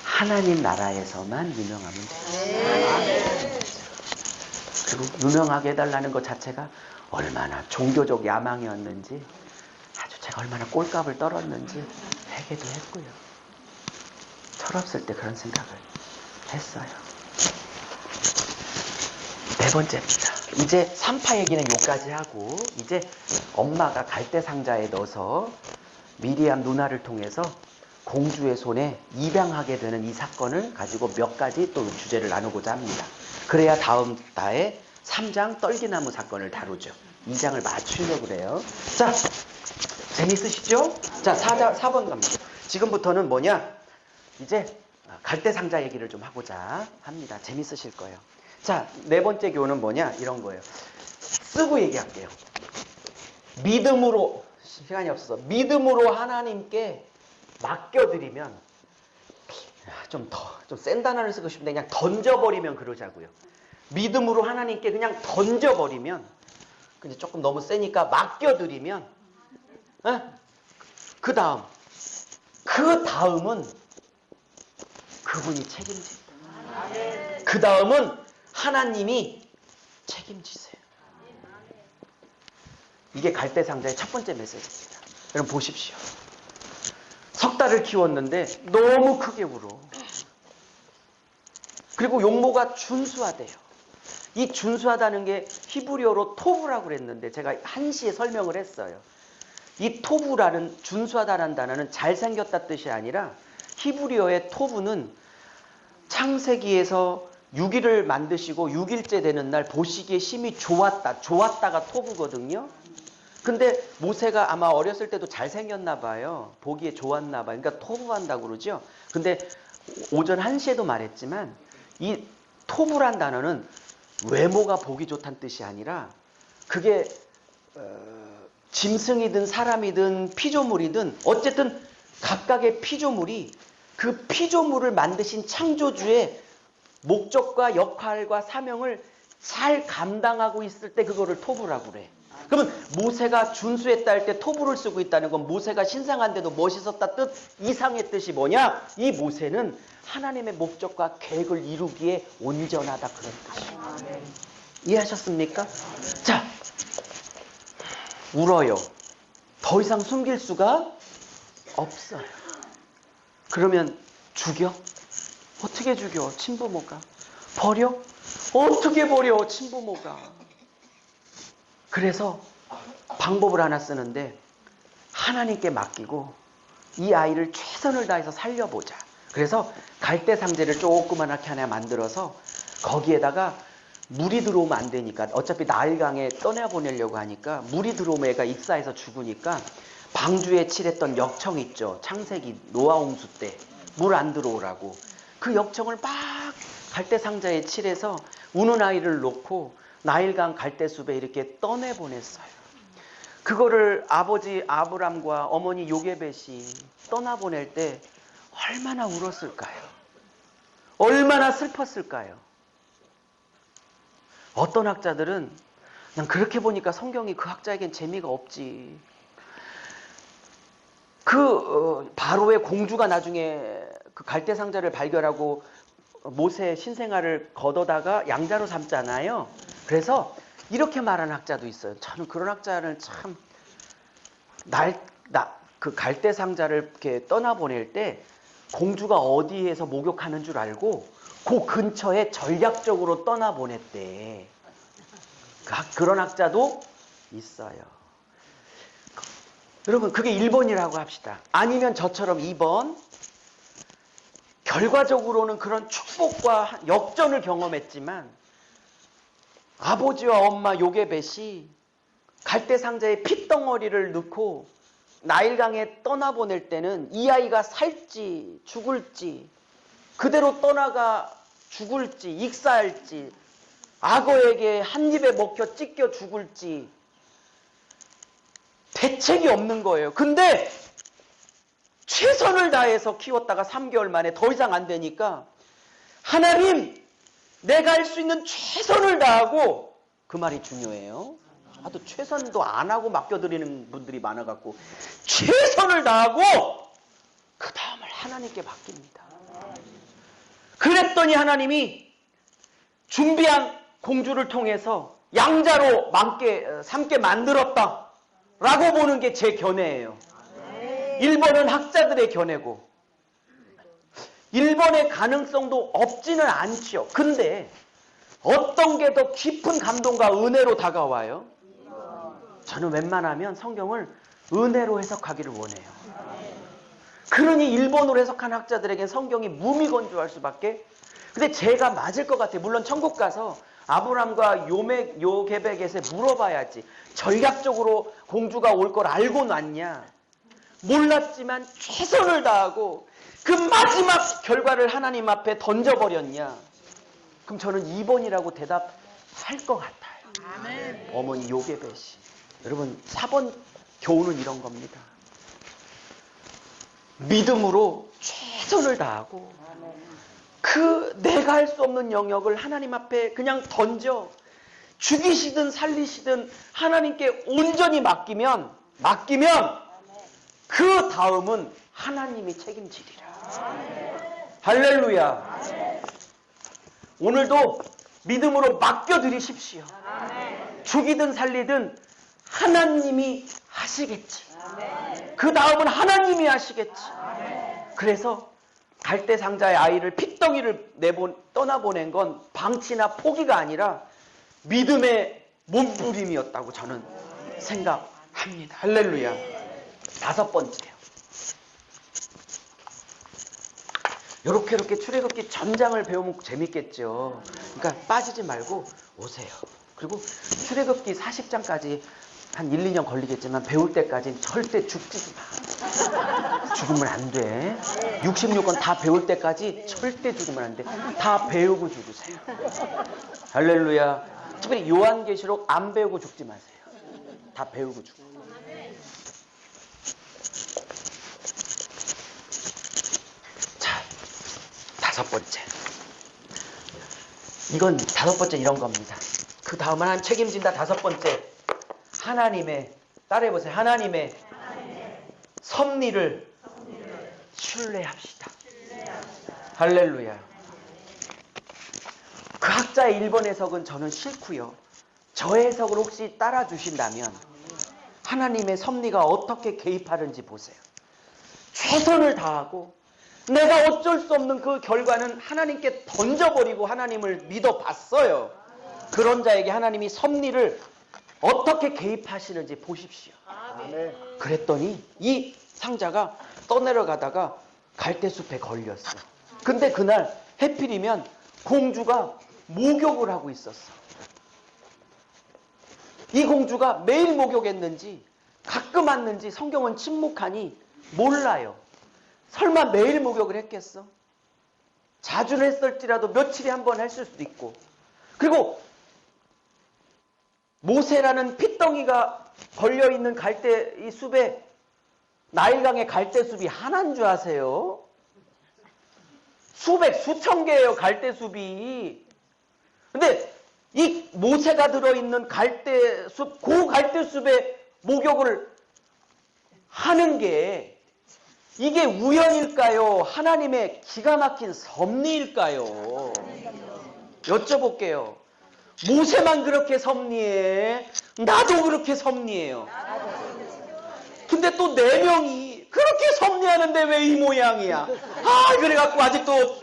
하나님 나라에서만 유명하면 돼요. 그리고 유명하게 해달라는 것 자체가 얼마나 종교적 야망이었는지, 아주 제가 얼마나 꼴값을 떨었는지 회개도 했고요. 철없을 때 그런 생각을 했어요. 네 번째입니다. 이제 3파 얘기는 여기까지 하고, 이제 엄마가 갈대상자에 넣어서 미리암 누나를 통해서 공주의 손에 입양하게 되는 이 사건을 가지고 몇 가지 또 주제를 나누고자 합니다. 그래야 다음 달에 3장 떨기나무 사건을 다루죠. 2장을 맞추려고 그래요. 자, 재밌으시죠? 자, 4번 갑니다. 지금부터는 뭐냐? 이제 갈대상자 얘기를 좀 하고자 합니다. 재밌으실 거예요. 자, 네 번째 교훈은 뭐냐? 이런 거예요. 쓰고 얘기할게요. 믿음으로, 시간이 없어서, 믿음으로 하나님께 맡겨드리면, 좀 센 단어를 쓰고 싶은데 그냥 던져버리면 그러자고요. 믿음으로 하나님께 그냥 던져버리면, 근데 조금 너무 세니까 맡겨드리면, 그 다음은 그분이 책임집니다. 그 다음은 하나님이 책임지세요. 이게 갈대상자의 첫 번째 메시지입니다. 여러분 보십시오. 석 달을 키웠는데 너무 크게 울어. 그리고 용모가 준수하대요. 이 준수하다는 게 히브리어로 토부라고 그랬는데 제가 한시에 설명을 했어요. 이 토부라는, 준수하다라는 단어는 잘생겼다 뜻이 아니라, 히브리어의 토부는 창세기에서 6일을 만드시고 6일째 되는 날 보시기에 심히 좋았다가 토부거든요. 근데 모세가 아마 어렸을 때도 잘생겼나 봐요. 보기에 좋았나 봐요. 그러니까 토부한다고 그러죠. 근데 오전 1시에도 말했지만, 이 토부란 단어는 외모가 보기 좋다는 뜻이 아니라, 그게 짐승이든 사람이든 피조물이든 어쨌든 각각의 피조물이 그 피조물을 만드신 창조주의 목적과 역할과 사명을 잘 감당하고 있을 때 그거를 토부라고 그래. 그러면 모세가 준수했다 할 때 토부를 쓰고 있다는 건 모세가 신성한데도 멋있었다 뜻 이상의 뜻이 뭐냐? 이 모세는 하나님의 목적과 계획을 이루기에 온전하다, 그런 뜻이에요. 이해하셨습니까? 자, 울어요. 더 이상 숨길 수가 없어요. 그러면 죽여? 어떻게 죽여? 친부모가. 버려? 어떻게 버려? 친부모가. 그래서 방법을 하나 쓰는데, 하나님께 맡기고 이 아이를 최선을 다해서 살려보자. 그래서 갈대 상자를 조그만하게 하나 만들어서 거기에다가 물이 들어오면 안 되니까 어차피 나일강에 떠내보내려고 하니까 물이 들어오면 애가 익사해서 죽으니까 방주에 칠했던 역청 있죠. 창세기 노아홍수 때 물 안 들어오라고 그 역청을 막 갈대 상자에 칠해서 우는 아이를 놓고 나일강 갈대숲에 이렇게 떠내보냈어요. 그거를 아버지 아브람과 어머니 요게벳이 떠나보낼 때 얼마나 울었을까요? 얼마나 슬펐을까요? 어떤 학자들은 난 그렇게 보니까 성경이 그 학자에겐 재미가 없지. 바로의 공주가 나중에 그 갈대 상자를 발견하고 모세 신생아를 걷어다가 양자로 삼잖아요. 그래서 이렇게 말하는 학자도 있어요. 저는 그런 학자를 참 그 갈대 상자를 이렇게 떠나보낼 때 공주가 어디에서 목욕하는 줄 알고 그 근처에 전략적으로 떠나보냈대. 그런 학자도 있어요. 여러분 그게 1번이라고 합시다. 아니면 저처럼 2번 결과적으로는 그런 축복과 역전을 경험했지만 아버지와 엄마 요게벳이 갈대 상자에 핏덩어리를 넣고 나일강에 떠나보낼 때는 이 아이가 살지 죽을지 그대로 떠나가 죽을지 익사할지 악어에게 한 입에 먹혀 찢겨 죽을지 대책이 없는 거예요. 근데 최선을 다해서 키웠다가 3개월 만에 더 이상 안 되니까 하나님 내가 할 수 있는 최선을 다하고 그 말이 중요해요. 하도 최선도 안 하고 맡겨드리는 분들이 많아갖고 최선을 다하고 그 다음을 하나님께 맡깁니다. 그랬더니 하나님이 준비한 공주를 통해서 양자로 삼게 만들었다 라고 보는 게 제 견해예요. 1번은 학자들의 견해고 1번의 가능성도 없지는 않죠. 근데 어떤 게 더 깊은 감동과 은혜로 다가와요? 저는 웬만하면 성경을 은혜로 해석하기를 원해요. 그러니 1번으로 해석한 학자들에겐 성경이 무미건조할 수밖에. 근데 제가 맞을 것 같아요. 물론 천국 가서 아브람과 요게벳에 물어봐야지. 전략적으로 공주가 올 걸 알고 났냐? 몰랐지만 최선을 다하고 그 마지막 결과를 하나님 앞에 던져버렸냐? 그럼 저는 2번이라고 대답할 것 같아요. 아멘. 어머니 요게벳이. 여러분 4번 교훈은 이런 겁니다. 믿음으로 최선을 다하고 내가 할 수 없는 영역을 하나님 앞에 그냥 던져 죽이시든 살리시든 하나님께 온전히 맡기면 그 다음은 하나님이 책임지리라. 할렐루야. 오늘도 믿음으로 맡겨드리십시오. 죽이든 살리든 하나님이 하시겠지. 그 다음은 하나님이 하시겠지. 그래서 갈대 상자의 아이를 핏덩이를 떠나보낸 건 방치나 포기가 아니라 믿음의 몸부림이었다고 저는 생각합니다. 할렐루야. 5번째요. 이렇게 출애굽기 전장을 배우면 재밌겠죠. 그러니까 빠지지 말고 오세요. 그리고 출애굽기 40장까지 한 1, 2년 걸리겠지만 배울 때까지는 절대 죽지 마. 죽으면 안 돼. 66권 다 배울 때까지 절대 죽으면 안 돼. 다 배우고 죽으세요. 할렐루야. 특별히 요한계시록 안 배우고 죽지 마세요. 다 배우고 죽어. 자, 5번째. 이건 5번째 이런 겁니다. 그 다음은 한 책임진다. 5번째. 하나님의, 따라해보세요. 하나님의 섭리를 신뢰합시다. 할렐루야. 그 학자의 1번 해석은 저는 싫고요. 저 해석을 혹시 따라주신다면 하나님의 섭리가 어떻게 개입하는지 보세요. 최선을 다하고 내가 어쩔 수 없는 그 결과는 하나님께 던져버리고 하나님을 믿어봤어요. 그런 자에게 하나님이 섭리를 어떻게 개입하시는지 보십시오. 그랬더니 이 상자가 떠내려가다가 갈대숲에 걸렸어. 근데 그날 해필이면 공주가 목욕을 하고 있었어. 이 공주가 매일 목욕했는지 가끔 왔는지 성경은 침묵하니 몰라요. 설마 매일 목욕을 했겠어? 자주 했을지라도 며칠에 한 번 했을 수도 있고. 그리고 모세라는 핏덩이가 걸려있는 갈대 이 숲에 나일강의 갈대숲이 하나인 줄 아세요? 수백 수천 개예요, 갈대숲이. 근데 이 모세가 들어있는 갈대숲, 그 갈대숲에 목욕을 하는 게 이게 우연일까요? 하나님의 기가 막힌 섭리일까요? 여쭤볼게요. 모세만 그렇게 섭리해? 나도 그렇게 섭리해요. 근데 또 4명이 그렇게 섭리하는데 왜 이 모양이야? 그래갖고 아직도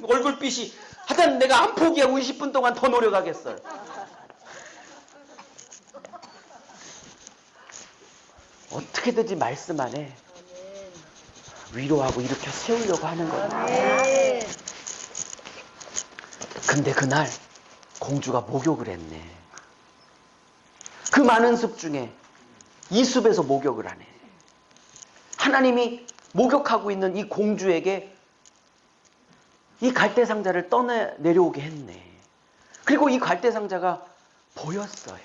얼굴빛이 하여튼 내가 안 포기하고 20분 동안 더 노력하겠어요. 어떻게든지 말씀 안에 위로하고 일으켜 세우려고 하는 거예요. 근데 그날 공주가 목욕을 했네. 그 많은 숲 중에 이 숲에서 목욕을 하네. 하나님이 목욕하고 있는 이 공주에게 이 갈대상자를 떠내 내려오게 했네. 그리고 이 갈대상자가 보였어요.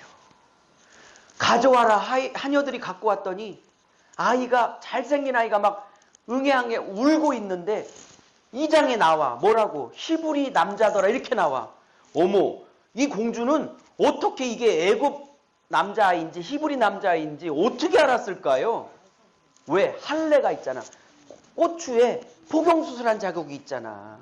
가져와라 하녀들이 갖고 왔더니 아이가, 잘생긴 아이가 막 응애응애 울고 있는데 2장에 나와. 뭐라고? 히브리 남자더라 이렇게 나와. 어머, 이 공주는 어떻게 이게 애굽 남자아이인지 히브리 남자아이인지 어떻게 알았을까요? 왜? 할례가 있잖아. 고추에 포경수술한 자국이 있잖아.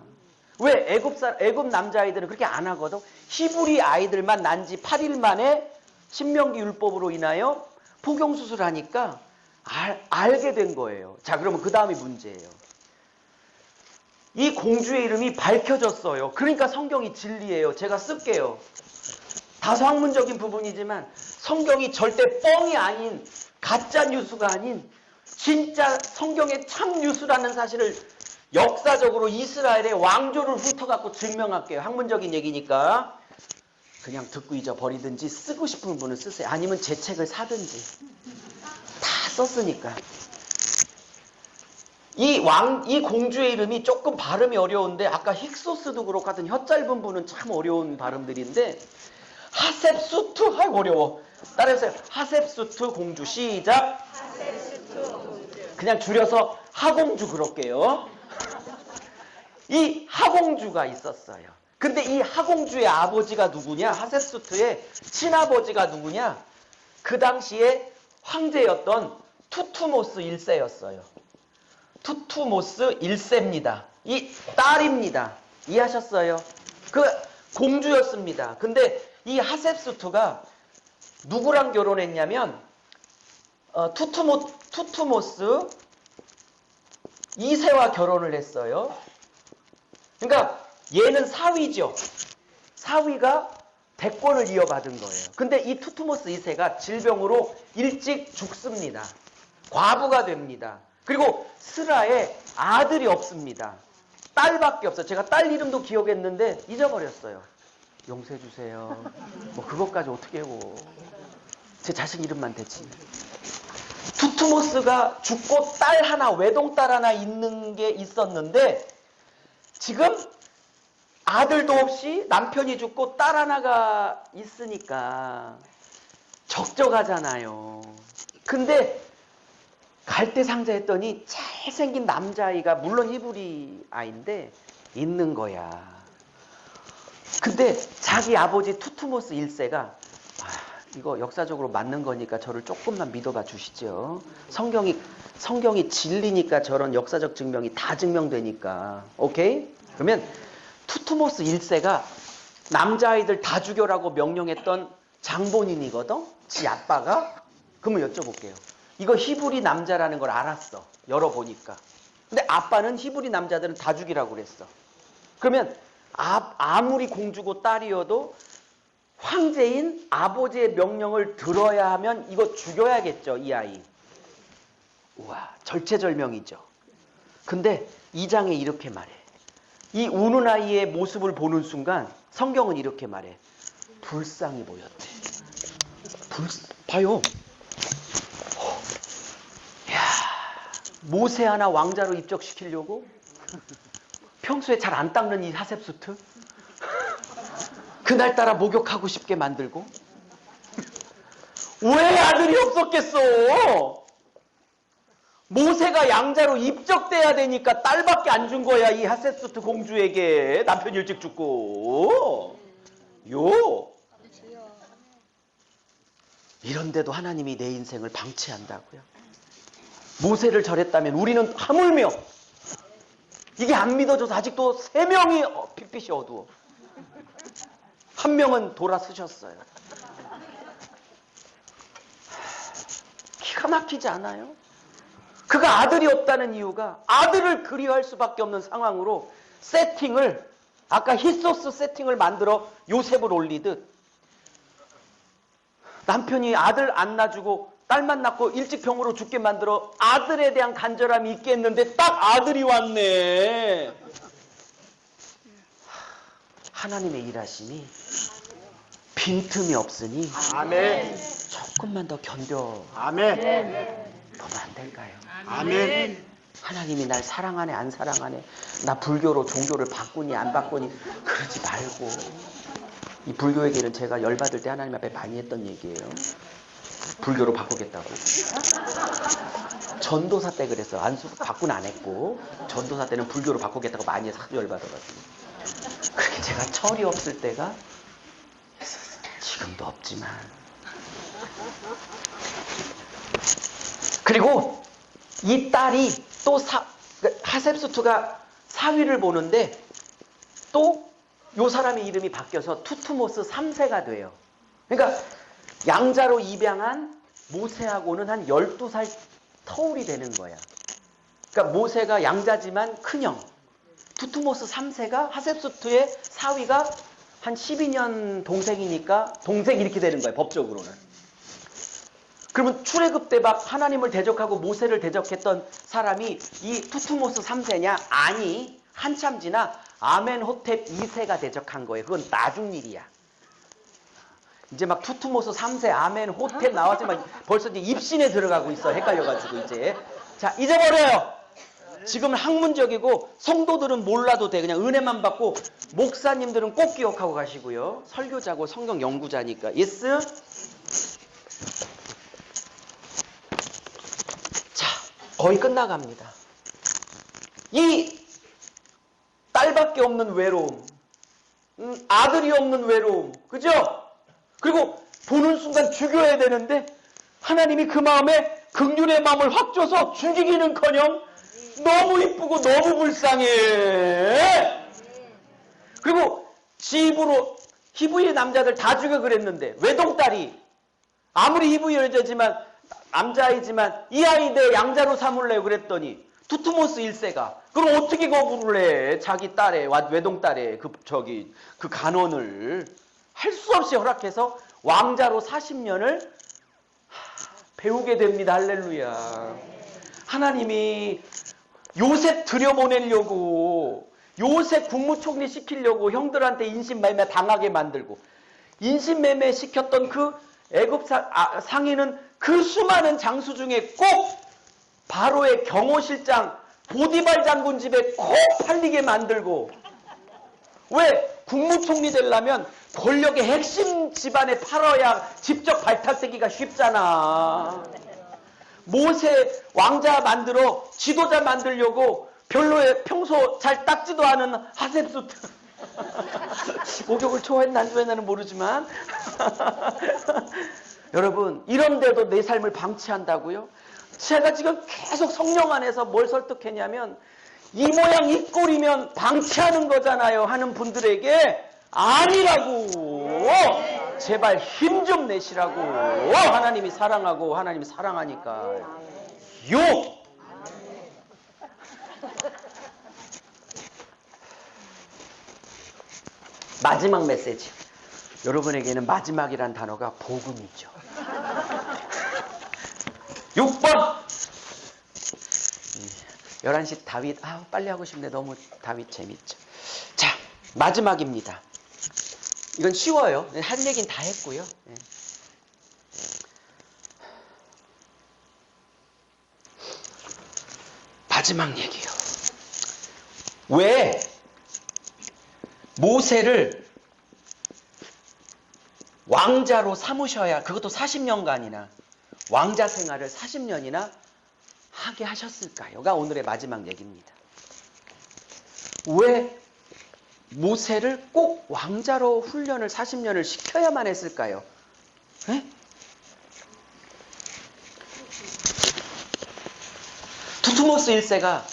왜? 애굽 남자아이들은 그렇게 안 하거든. 히브리 아이들만 난 지 8일 만에 신명기 율법으로 인하여 포경수술하니까 알게 된 거예요. 자, 그러면 그 다음이 문제예요. 이 공주의 이름이 밝혀졌어요. 그러니까 성경이 진리예요. 제가 쓸게요. 다소 학문적인 부분이지만 성경이 절대 뻥이 아닌, 가짜 뉴스가 아닌 진짜 성경의 참 뉴스라는 사실을 역사적으로 이스라엘의 왕조를 훑어갖고 증명할게요. 학문적인 얘기니까 그냥 듣고 잊어버리든지 쓰고 싶은 분은 쓰세요. 아니면 제 책을 사든지. 다 썼으니까. 이 공주의 이름이 조금 발음이 어려운데, 아까 힉소스도 그렇고 하여튼 혀 짧은 분은 참 어려운 발음들인데, 하셉수트 하고 어려워. 따라해보세요. 하셉수트 공주. 시작. 그냥 줄여서 하공주 그럴게요. 이 하공주가 있었어요. 근데 이 하공주의 아버지가 누구냐? 하셉수트의 친아버지가 누구냐? 그 당시에 황제였던 투투모스 1세였어요. 투투모스 1세입니다. 이 딸입니다. 이해하셨어요? 그 공주였습니다. 근데 이 하셉수트가 누구랑 결혼했냐면 투투모스 2세와 결혼을 했어요. 그러니까 얘는 사위죠. 사위가 대권을 이어받은 거예요. 근데 이 투투모스 2세가 질병으로 일찍 죽습니다. 과부가 됩니다. 그리고 스라에 아들이 없습니다. 딸밖에 없어요. 제가 딸 이름도 기억했는데 잊어버렸어요. 용서해 주세요. 뭐 그것까지 어떻게 해고. 제 자식 이름만 대지. 투투모스가 죽고 딸 하나, 외동딸 하나 있는 게 있었는데 지금 아들도 없이 남편이 죽고 딸 하나가 있으니까 적적하잖아요. 근데 갈대상자 했더니 잘생긴 남자아이가, 물론 히브리 아이인데 있는 거야. 근데 자기 아버지 투투모스 1세가 이거 역사적으로 맞는 거니까 저를 조금만 믿어봐 주시죠. 성경이 진리니까 저런 역사적 증명이 다 증명되니까. 오케이? 그러면 투투모스 1세가 남자아이들 다 죽여라고 명령했던 장본인이거든? 지 아빠가? 그러면 여쭤볼게요. 이거 히브리 남자라는 걸 알았어. 열어보니까. 근데 아빠는 히브리 남자들은 다 죽이라고 그랬어. 그러면 아무리 공주고 딸이어도 황제인 아버지의 명령을 들어야 하면 이거 죽여야겠죠, 이 아이. 우와, 절체절명이죠. 근데 2장에 이렇게 말해. 이 우는 아이의 모습을 보는 순간 성경은 이렇게 말해. 불쌍히 보였대. 봐요. 야, 모세 하나 왕자로 입적시키려고 평소에 잘 안 닦는 이 하셉수트 그날따라 목욕하고 싶게 만들고 왜 아들이 없었겠어? 모세가 양자로 입적돼야 되니까 딸밖에 안 준 거야. 이 하셉수트 공주에게. 남편 일찍 죽고. 이런데도 하나님이 내 인생을 방치한다고요? 모세를 절했다면 우리는 하물며 이게 안 믿어져서 아직도 3명이 핏빛이 어두워. 1명은 돌아서셨어요. 기가 막히지 않아요? 그가 아들이 없다는 이유가 아들을 그리워할 수밖에 없는 상황으로 세팅을, 아까 히소스 세팅을 만들어 요셉을 올리듯 남편이 아들 안 낳아주고 딸만 낳고 일찍 병으로 죽게 만들어 아들에 대한 간절함이 있겠는데 딱 아들이 왔네. 하나님의 일하심이 빈틈이 없으니 아멘. 조금만 더 견뎌 아멘. 보면 안 될까요? 아멘. 하나님이 날 사랑하네 안 사랑하네, 나 불교로 종교를 바꾸니 안 바꾸니 그러지 말고. 이 불교 얘기는 제가 열받을 때 하나님 앞에 많이 했던 얘기예요. 불교로 바꾸겠다고. 전도사 때 그랬어. 바꾸는 안 했고 전도사 때는 불교로 바꾸겠다고 많이 해서 하도 열받아가지고. 그렇게 제가 철이 없을 때가 있었어요. 지금도 없지만. 그리고 이 딸이 또 하셉수트가 사위를 보는데 또 요 사람의 이름이 바뀌어서 투투모스 3세가 돼요. 그러니까 양자로 입양한 모세하고는 한 12살 터울이 되는 거야. 그러니까 모세가 양자지만 큰형, 투투모스 3세가 하셉수트의 사위가 한 12년 동생이니까 동생 이렇게 되는 거예요, 법적으로는. 그러면 출애굽 때 막 하나님을 대적하고 모세를 대적했던 사람이 이 투투모스 3세냐? 아니, 한참 지나 아멘호텝 2세가 대적한 거예요. 그건 나중 일이야. 이제 막 투투모스 3세 아멘호텝 나왔지만 벌써 이제 입신에 들어가고 있어. 헷갈려가지고 이제. 자, 잊어버려요. 지금은 학문적이고 성도들은 몰라도 돼. 그냥 은혜만 받고 목사님들은 꼭 기억하고 가시고요. 설교자고 성경 연구자니까. 예스? 자, 거의 끝나갑니다. 이 딸밖에 없는 외로움, 아들이 없는 외로움, 그죠? 그리고 보는 순간 죽여야 되는데 하나님이 그 마음에 긍휼의 마음을 확 줘서 죽이기는커녕 너무 이쁘고 너무 불쌍해. 그리고 집으로 히브리 남자들 다 죽여 그랬는데 외동딸이 아무리 히브리 여자지만 남자이지만 이 아이 내 양자로 삼을래 그랬더니 투투모스 1세가 그럼 어떻게 거부를 해? 자기 딸의 외동딸의 그 간원을 할 수 없이 허락해서 왕자로 40년을 배우게 됩니다. 할렐루야. 하나님이 요셉 들여보내려고, 요셉 국무총리 시키려고 형들한테 인신매매 당하게 만들고, 인신매매 시켰던 그 애굽 상인은 그 수많은 장수 중에 꼭 바로의 경호실장 보디발 장군 집에 꼭 팔리게 만들고. 왜? 국무총리 되려면 권력의 핵심 집안에 팔아야 직접 발탁되기가 쉽잖아. 모세 왕자 만들어 지도자 만들려고 별로 평소 잘 닦지도 않은 하셉수트 목욕을 좋아했나 안 좋아했나는 모르지만 여러분, 이런데도 내 삶을 방치한다고요? 제가 지금 계속 성령 안에서 뭘 설득했냐면 이 모양 이 꼴이면 방치하는 거잖아요 하는 분들에게 아니라고. 제발 힘 좀 내시라고. 하나님이 사랑하고 하나님이 사랑하니까. 마지막 메시지. 여러분에게는 마지막이란 단어가 복음이죠. 6번 11시 다윗. 빨리 하고 싶네. 너무 다윗 재밌죠. 마지막입니다. 이건 쉬워요. 한 얘기는 다 했고요. 네. 마지막 얘기요. 왜 모세를 왕자로 삼으셔야, 그것도 40년간이나 왕자 생활을 40년이나 하게 하셨을까요?가 오늘의 마지막 얘기입니다. 왜 모세를 꼭 왕자로 훈련을 40년을 시켜야만 했을까요? 에? 두트모스 1세가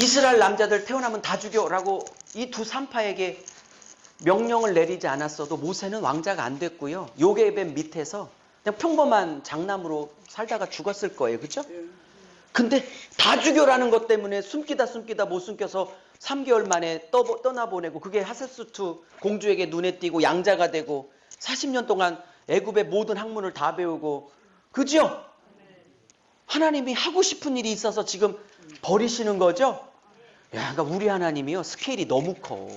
이스라엘 남자들 태어나면 다 죽여라고 이 두 산파에게 명령을 내리지 않았어도 모세는 왕자가 안 됐고요. 요게벳 밑에서 그냥 평범한 장남으로 살다가 죽었을 거예요. 그렇죠? 근데 다 죽여라는 것 때문에 숨기다 못 숨겨서 3개월 만에 떠나보내고, 그게 하셋수트 공주에게 눈에 띄고 양자가 되고 40년 동안 애굽의 모든 학문을 다 배우고, 그죠? 하나님이 하고 싶은 일이 있어서 지금 버리시는 거죠? 야, 그러니까 우리 하나님이요, 스케일이 너무 커.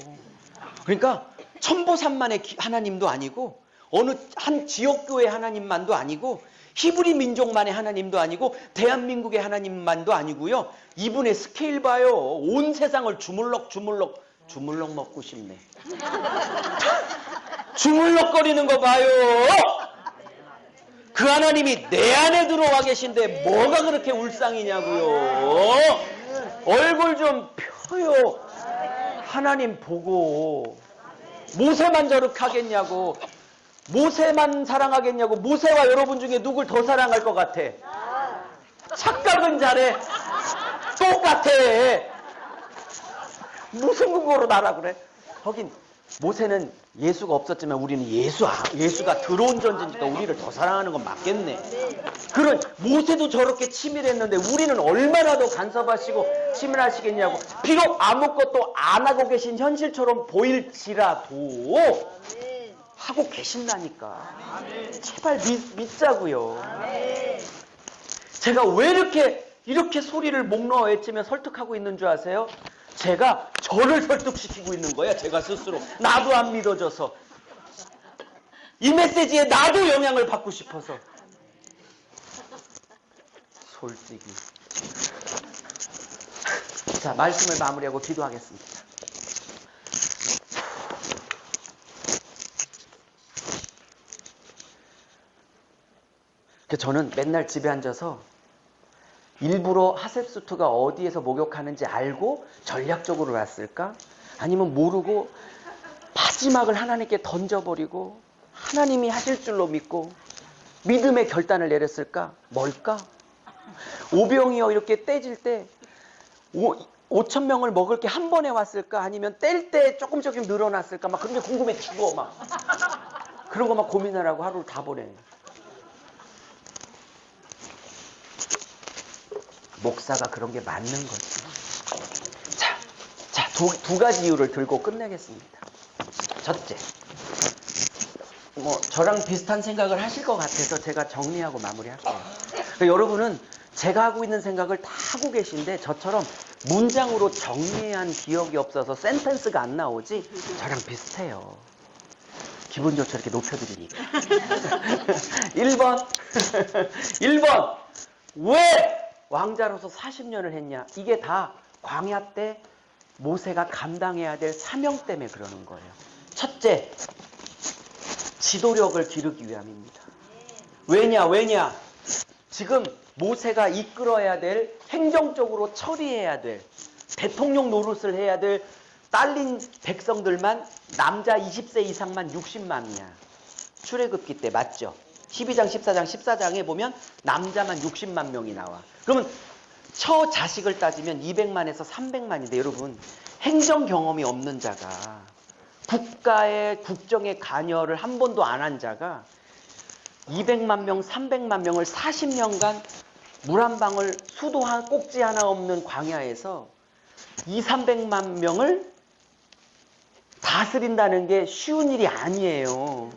그러니까 천보산만의 하나님도 아니고, 어느 한 지역교회 하나님만도 아니고, 히브리 민족만의 하나님도 아니고, 대한민국의 하나님만도 아니고요. 이분의 스케일 봐요. 온 세상을 주물럭 먹고 싶네. 주물럭거리는 거 봐요. 그 하나님이 내 안에 들어와 계신데 뭐가 그렇게 울상이냐고요. 얼굴 좀 펴요. 하나님 보고. 모세만 저렇게 하겠냐고. 모세만 사랑하겠냐고. 모세와 여러분 중에 누굴 더 사랑할 것 같아? 착각은 잘해. 똑같아. 무슨 근거로 나라 그래? 하긴 모세는 예수가 없었지만 우리는 예수가 들어온 전지니까 우리를 더 사랑하는 건 맞겠네. 그런 모세도 저렇게 치밀했는데 우리는 얼마나 더 간섭하시고 치밀하시겠냐고. 비록 아무것도 안 하고 계신 현실처럼 보일지라도 하고 계신다니까. 제발 믿자고요. 제가 왜 이렇게 소리를 목 놓아 외치며 설득하고 있는 줄 아세요? 제가 저를 설득시키고 있는 거야. 제가 스스로. 나도 안 믿어져서. 이 메시지에 나도 영향을 받고 싶어서. 솔직히. 자, 말씀을 마무리하고 기도하겠습니다. 저는 맨날 집에 앉아서 일부러 하셉수트가 어디에서 목욕하는지 알고 전략적으로 왔을까? 아니면 모르고 마지막을 하나님께 던져버리고 하나님이 하실 줄로 믿고 믿음의 결단을 내렸을까? 뭘까? 오병이어 이렇게 떼질 때 5,000명을 먹을 게 한 번에 왔을까? 아니면 뗄 때 조금 늘어났을까? 막 그런 게 궁금해 죽어 막. 그런 거 막 고민하라고 하루를 다 보내. 목사가 그런 게 맞는 거지. 자, 두 가지 이유를 들고 끝내겠습니다. 첫째, 저랑 비슷한 생각을 하실 것 같아서 제가 정리하고 마무리할게요. 그러니까 여러분은 제가 하고 있는 생각을 다 하고 계신데 저처럼 문장으로 정리해야 한 기억이 없어서 센텐스가 안 나오지 저랑 비슷해요. 기분 좋죠, 이렇게 높여드리니까. 1번. 왜 왕자로서 40년을 했냐? 이게 다 광야 때 모세가 감당해야 될 사명 때문에 그러는 거예요. 첫째, 지도력을 기르기 위함입니다. 왜냐? 지금 모세가 이끌어야 될, 행정적으로 처리해야 될, 대통령 노릇을 해야 될 딸린 백성들만 남자 20세 이상만 60만이야. 출애굽기 때 맞죠? 12장, 14장에 보면 남자만 60만 명이 나와. 그러면 처 자식을 따지면 200만에서 300만인데 여러분, 행정 경험이 없는 자가, 국가의 국정에 관여를 한 번도 안 한 자가 200만 명, 300만 명을 40년간 물 한 방울, 수도 꼭지 하나 없는 광야에서 200~300만 명을 다스린다는 게 쉬운 일이 아니에요.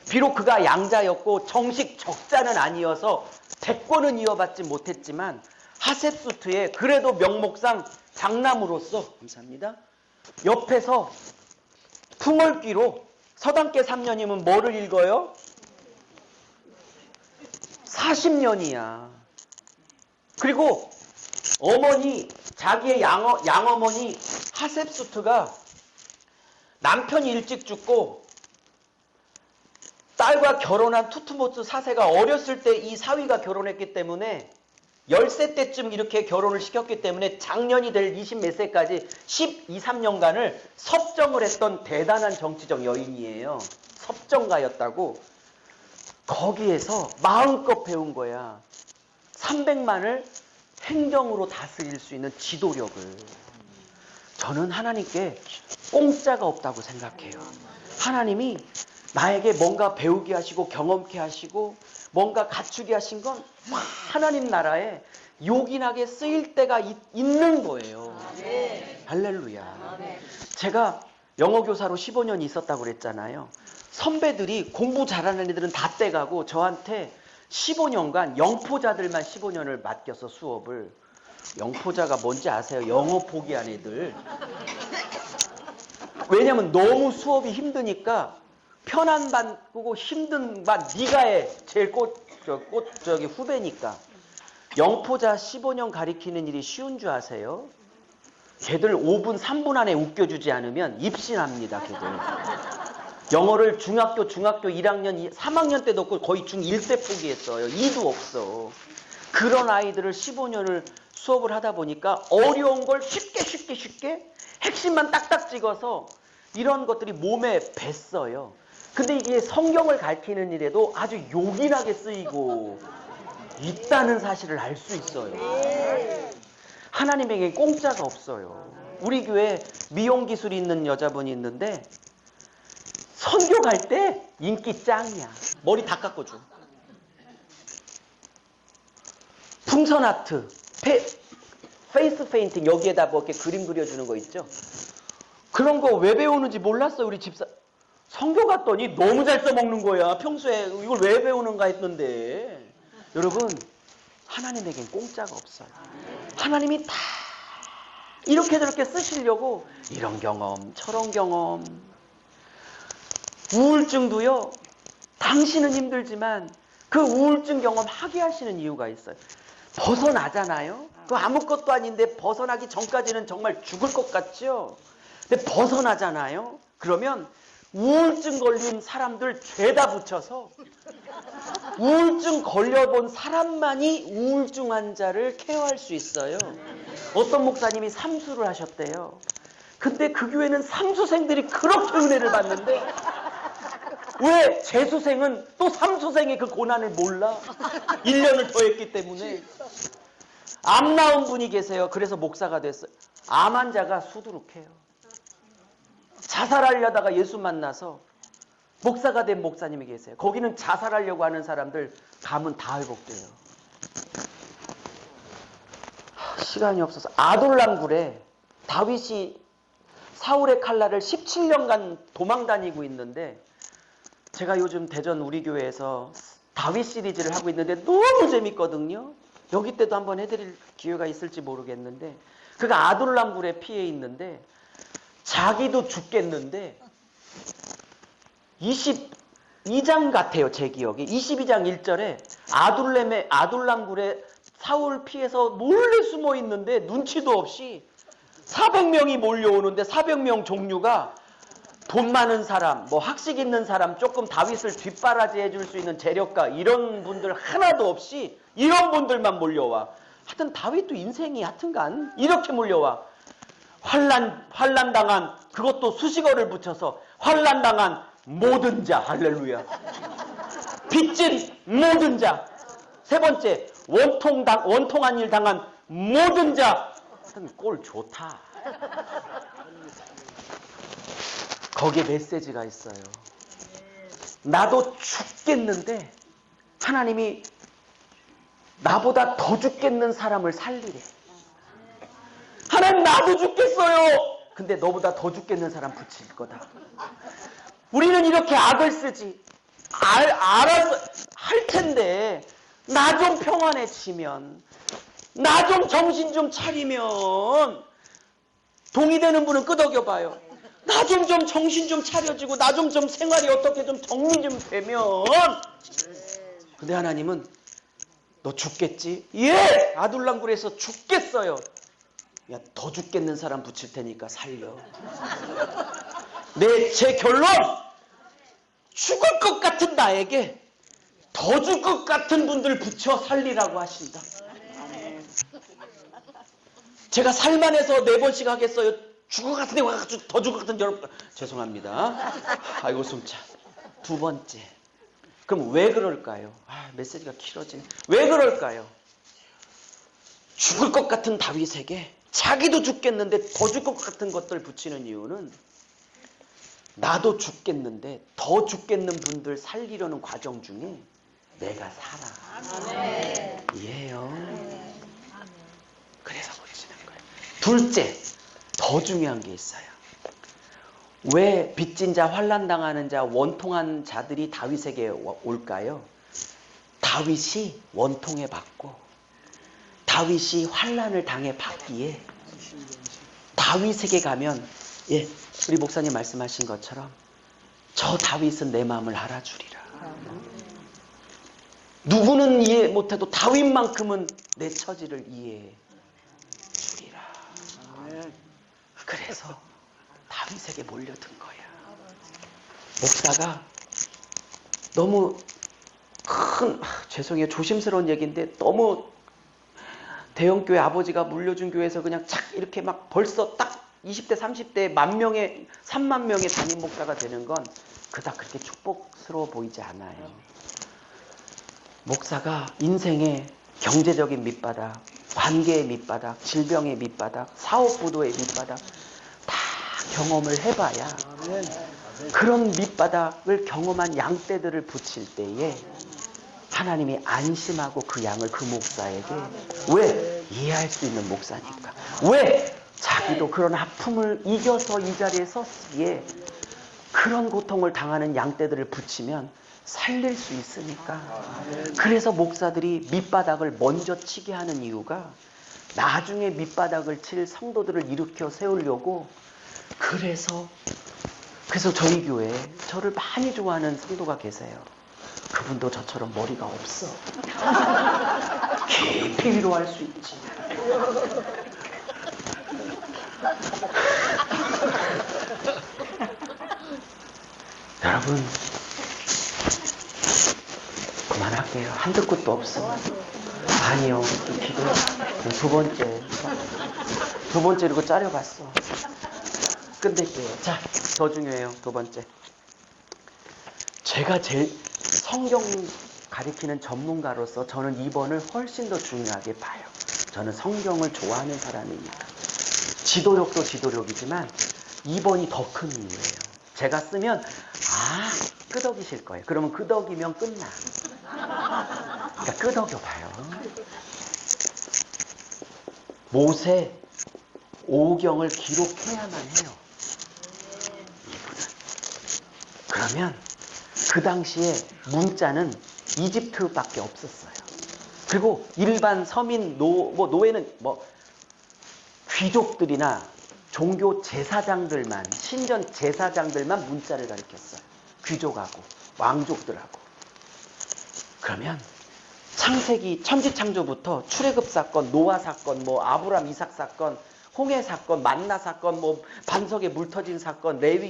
비록 그가 양자였고 정식 적자는 아니어서 대권은 이어받지 못했지만 하셉수트에 그래도 명목상 장남으로서 감사합니다. 옆에서 풍월귀로 서당계 3년이면 뭐를 읽어요? 40년이야. 그리고 어머니, 자기의 양어머니 하셉수트가 남편이 일찍 죽고 딸과 결혼한 투트모스 4세가 어렸을 때 이 사위가 결혼했기 때문에 10세 때쯤 이렇게 결혼을 시켰기 때문에 작년이 될 20 몇 세까지 12, 3년간을 섭정을 했던 대단한 정치적 여인이에요. 섭정가였다고. 거기에서 마음껏 배운 거야. 300만을 행정으로 다스릴 수 있는 지도력을. 저는 하나님께 공짜가 없다고 생각해요. 하나님이 나에게 뭔가 배우게 하시고 경험케 하시고 뭔가 갖추게 하신 건 하나님 나라에 요긴하게 쓰일 때가 있는 거예요. 할렐루야. 제가 영어교사로 15년 있었다고 그랬잖아요. 선배들이 공부 잘하는 애들은 다 떼가고 저한테 15년간 영포자들만 15년을 맡겨서 수업을. 영포자가 뭔지 아세요? 영어 포기한 애들. 왜냐면 너무 수업이 힘드니까 편한 반 끄고 힘든 반 네가 해. 제일 저기 후배니까. 영포자 15년 가리키는 일이 쉬운 줄 아세요? 걔들 5분 3분 안에 웃겨주지 않으면 입신합니다. 걔들. 영어를 중학교 1학년 3학년 때도 없고 거의 중1 때 포기했어요. 2도 없어. 그런 아이들을 15년을 수업을 하다 보니까 어려운 걸 쉽게 핵심만 딱딱 찍어서 이런 것들이 몸에 뱄어요. 근데 이게 성경을 가르치는 일에도 아주 요긴하게 쓰이고 있다는 사실을 알 수 있어요. 하나님에게 공짜가 없어요. 우리 교회 미용 기술이 있는 여자분이 있는데 선교 갈 때 인기 짱이야. 머리 다 깎아줘. 풍선 아트, 페이스 페인팅 여기에다 뭐 이렇게 그림 그려주는 거 있죠. 그런 거 왜 배우는지 몰랐어요. 우리 집사. 선교 갔더니 너무 잘 써먹는 거야. 평소에 이걸 왜 배우는가 했는데. 여러분, 하나님에겐 공짜가 없어요. 하나님이 다 이렇게 저렇게 쓰시려고 이런 경험, 저런 경험. 우울증도요. 당신은 힘들지만 그 우울증 경험 하게 하시는 이유가 있어요. 벗어나잖아요. 그 아무것도 아닌데 벗어나기 전까지는 정말 죽을 것 같죠. 근데 벗어나잖아요. 그러면 우울증 걸린 사람들 죄다 붙여서 우울증 걸려본 사람만이 우울증 환자를 케어할 수 있어요. 어떤 목사님이 삼수를 하셨대요. 근데 그 교회는 삼수생들이 그렇게 은혜를 받는데 왜 재수생은 또 삼수생의 그 고난을 몰라? 1년을 더 했기 때문에. 암 나온 분이 계세요. 그래서 목사가 됐어요. 암 환자가 수두룩해요. 자살하려다가 예수 만나서 목사가 된 목사님이 계세요. 거기는 자살하려고 하는 사람들 가면 다 회복돼요. 시간이 없어서 아돌람굴에 다윗이 사울의 칼날을 17년간 도망 다니고 있는데 제가 요즘 대전 우리 교회에서 다윗 시리즈를 하고 있는데 너무 재밌거든요. 여기 때도 한번 해드릴 기회가 있을지 모르겠는데 그가 아돌람굴에 피해 있는데 자기도 죽겠는데 22장 같아요. 제 기억이. 22장 1절에 아둘람굴에 사울 피해서 몰래 숨어 있는데 눈치도 없이 400명이 몰려오는데 400명 종류가 돈 많은 사람, 뭐 학식 있는 사람, 조금 다윗을 뒷바라지 해줄 수 있는 재력가 이런 분들 하나도 없이 이런 분들만 몰려와. 하여튼 다윗도 인생이 하여튼간 이렇게 몰려와. 환난 당한 그것도 수식어를 붙여서 환난 당한 모든 자. 할렐루야. 빚진 모든 자. 세 번째 원통한 일 당한 모든 자. 하여튼 꼴 좋다. 거기에 메시지가 있어요. 나도 죽겠는데 하나님이 나보다 더 죽겠는 사람을 살리래. 하나님 나도 죽겠어요. 근데 너보다 더 죽겠는 사람 붙일 거다. 우리는 이렇게 악을 쓰지. 알아서 할 텐데 나 좀 평안해지면 나 좀 정신 좀 차리면 동의되는 분은 끄덕여봐요. 나 좀 정신 좀 차려지고 나 좀 생활이 어떻게 좀 정리 좀 되면. 근데 하나님은 너 죽겠지? 예! 아둘랑굴에서 죽겠어요. 야, 더 죽겠는 사람 붙일 테니까 살려. 제 결론! 죽을 것 같은 나에게 더 죽을 것 같은 분들 붙여 살리라고 하신다. 제가 살만해서 4번씩 하겠어요. 죽을 것 같은데 와가지고 더 죽을 것 같은 여러분. 죄송합니다. 아이고 숨차. 2번째. 그럼 왜 그럴까요? 메시지가 길어지네. 왜 그럴까요? 죽을 것 같은 다윗에게 자기도 죽겠는데 더 죽을 것 같은 것들 붙이는 이유는 나도 죽겠는데 더 죽겠는 분들 살리려는 과정 중에 내가 살아. 이해요? 그래서 붙이는 거예요. 둘째, 더 중요한 게 있어요. 왜 빚진 자, 환난당하는 자, 원통한 자들이 다윗에게 올까요? 다윗이 원통해 받고 다윗이 환난을 당해 받기에 다윗에게 가면 우리 목사님 말씀하신 것처럼 저 다윗은 내 마음을 알아주리라. 누구는 이해 못해도 다윗만큼은 내 처지를 이해해 주리라. 그래서 다윗에게 몰려든 거야. 목사가 너무 죄송해요. 조심스러운 얘기인데 너무 대형교회 아버지가 물려준 교회에서 그냥 착 이렇게 막 벌써 딱 20대 30대 3만 명의 담임 목사가 되는 건 그닥 그렇게 축복스러워 보이지 않아요. 목사가 인생의 경제적인 밑바닥, 관계의 밑바닥, 질병의 밑바닥, 사업부도의 밑바닥 다 경험을 해봐야 그런 밑바닥을 경험한 양떼들을 붙일 때에 하나님이 안심하고 그 양을 그 목사에게 왜? 이해할 수 있는 목사니까. 왜? 자기도 그런 아픔을 이겨서 이 자리에 섰기에 그런 고통을 당하는 양떼들을 붙이면 살릴 수 있으니까. 그래서 목사들이 밑바닥을 먼저 치게 하는 이유가 나중에 밑바닥을 칠 성도들을 일으켜 세우려고. 그래서 저희 교회에 저를 많이 좋아하는 성도가 계세요. 그분도 저처럼 머리가 없어. 깊이 위로할 수 있지. 여러분, 그만할게요. 한두 끝도 없어. 아니요, 기도. 2번째. 2번째 이러고 짜려봤어. 끝낼게요. 자, 더 중요해요. 2번째. 제가 제일 성경 가리키는 전문가로서 저는 2번을 훨씬 더 중요하게 봐요. 저는 성경을 좋아하는 사람이니까. 지도력도 지도력이지만 2번이 더 큰 이유예요. 제가 쓰면 끄덕이실 거예요. 그러면 끄덕이면 끝나. 그러니까 끄덕여봐요. 모세 5경을 기록해야만 해요. 이분은. 그러면 그 당시에 문자는 이집트밖에 없었어요. 그리고 일반 서민 노예는 귀족들이나 종교 제사장들만, 신전 제사장들만 문자를 가르쳤어요. 귀족하고 왕족들하고. 그러면 창세기 천지창조부터 출애굽 사건, 노아 사건, 아브람 이삭 사건, 홍해 사건, 만나 사건, 반석에 물 터진 사건, 레위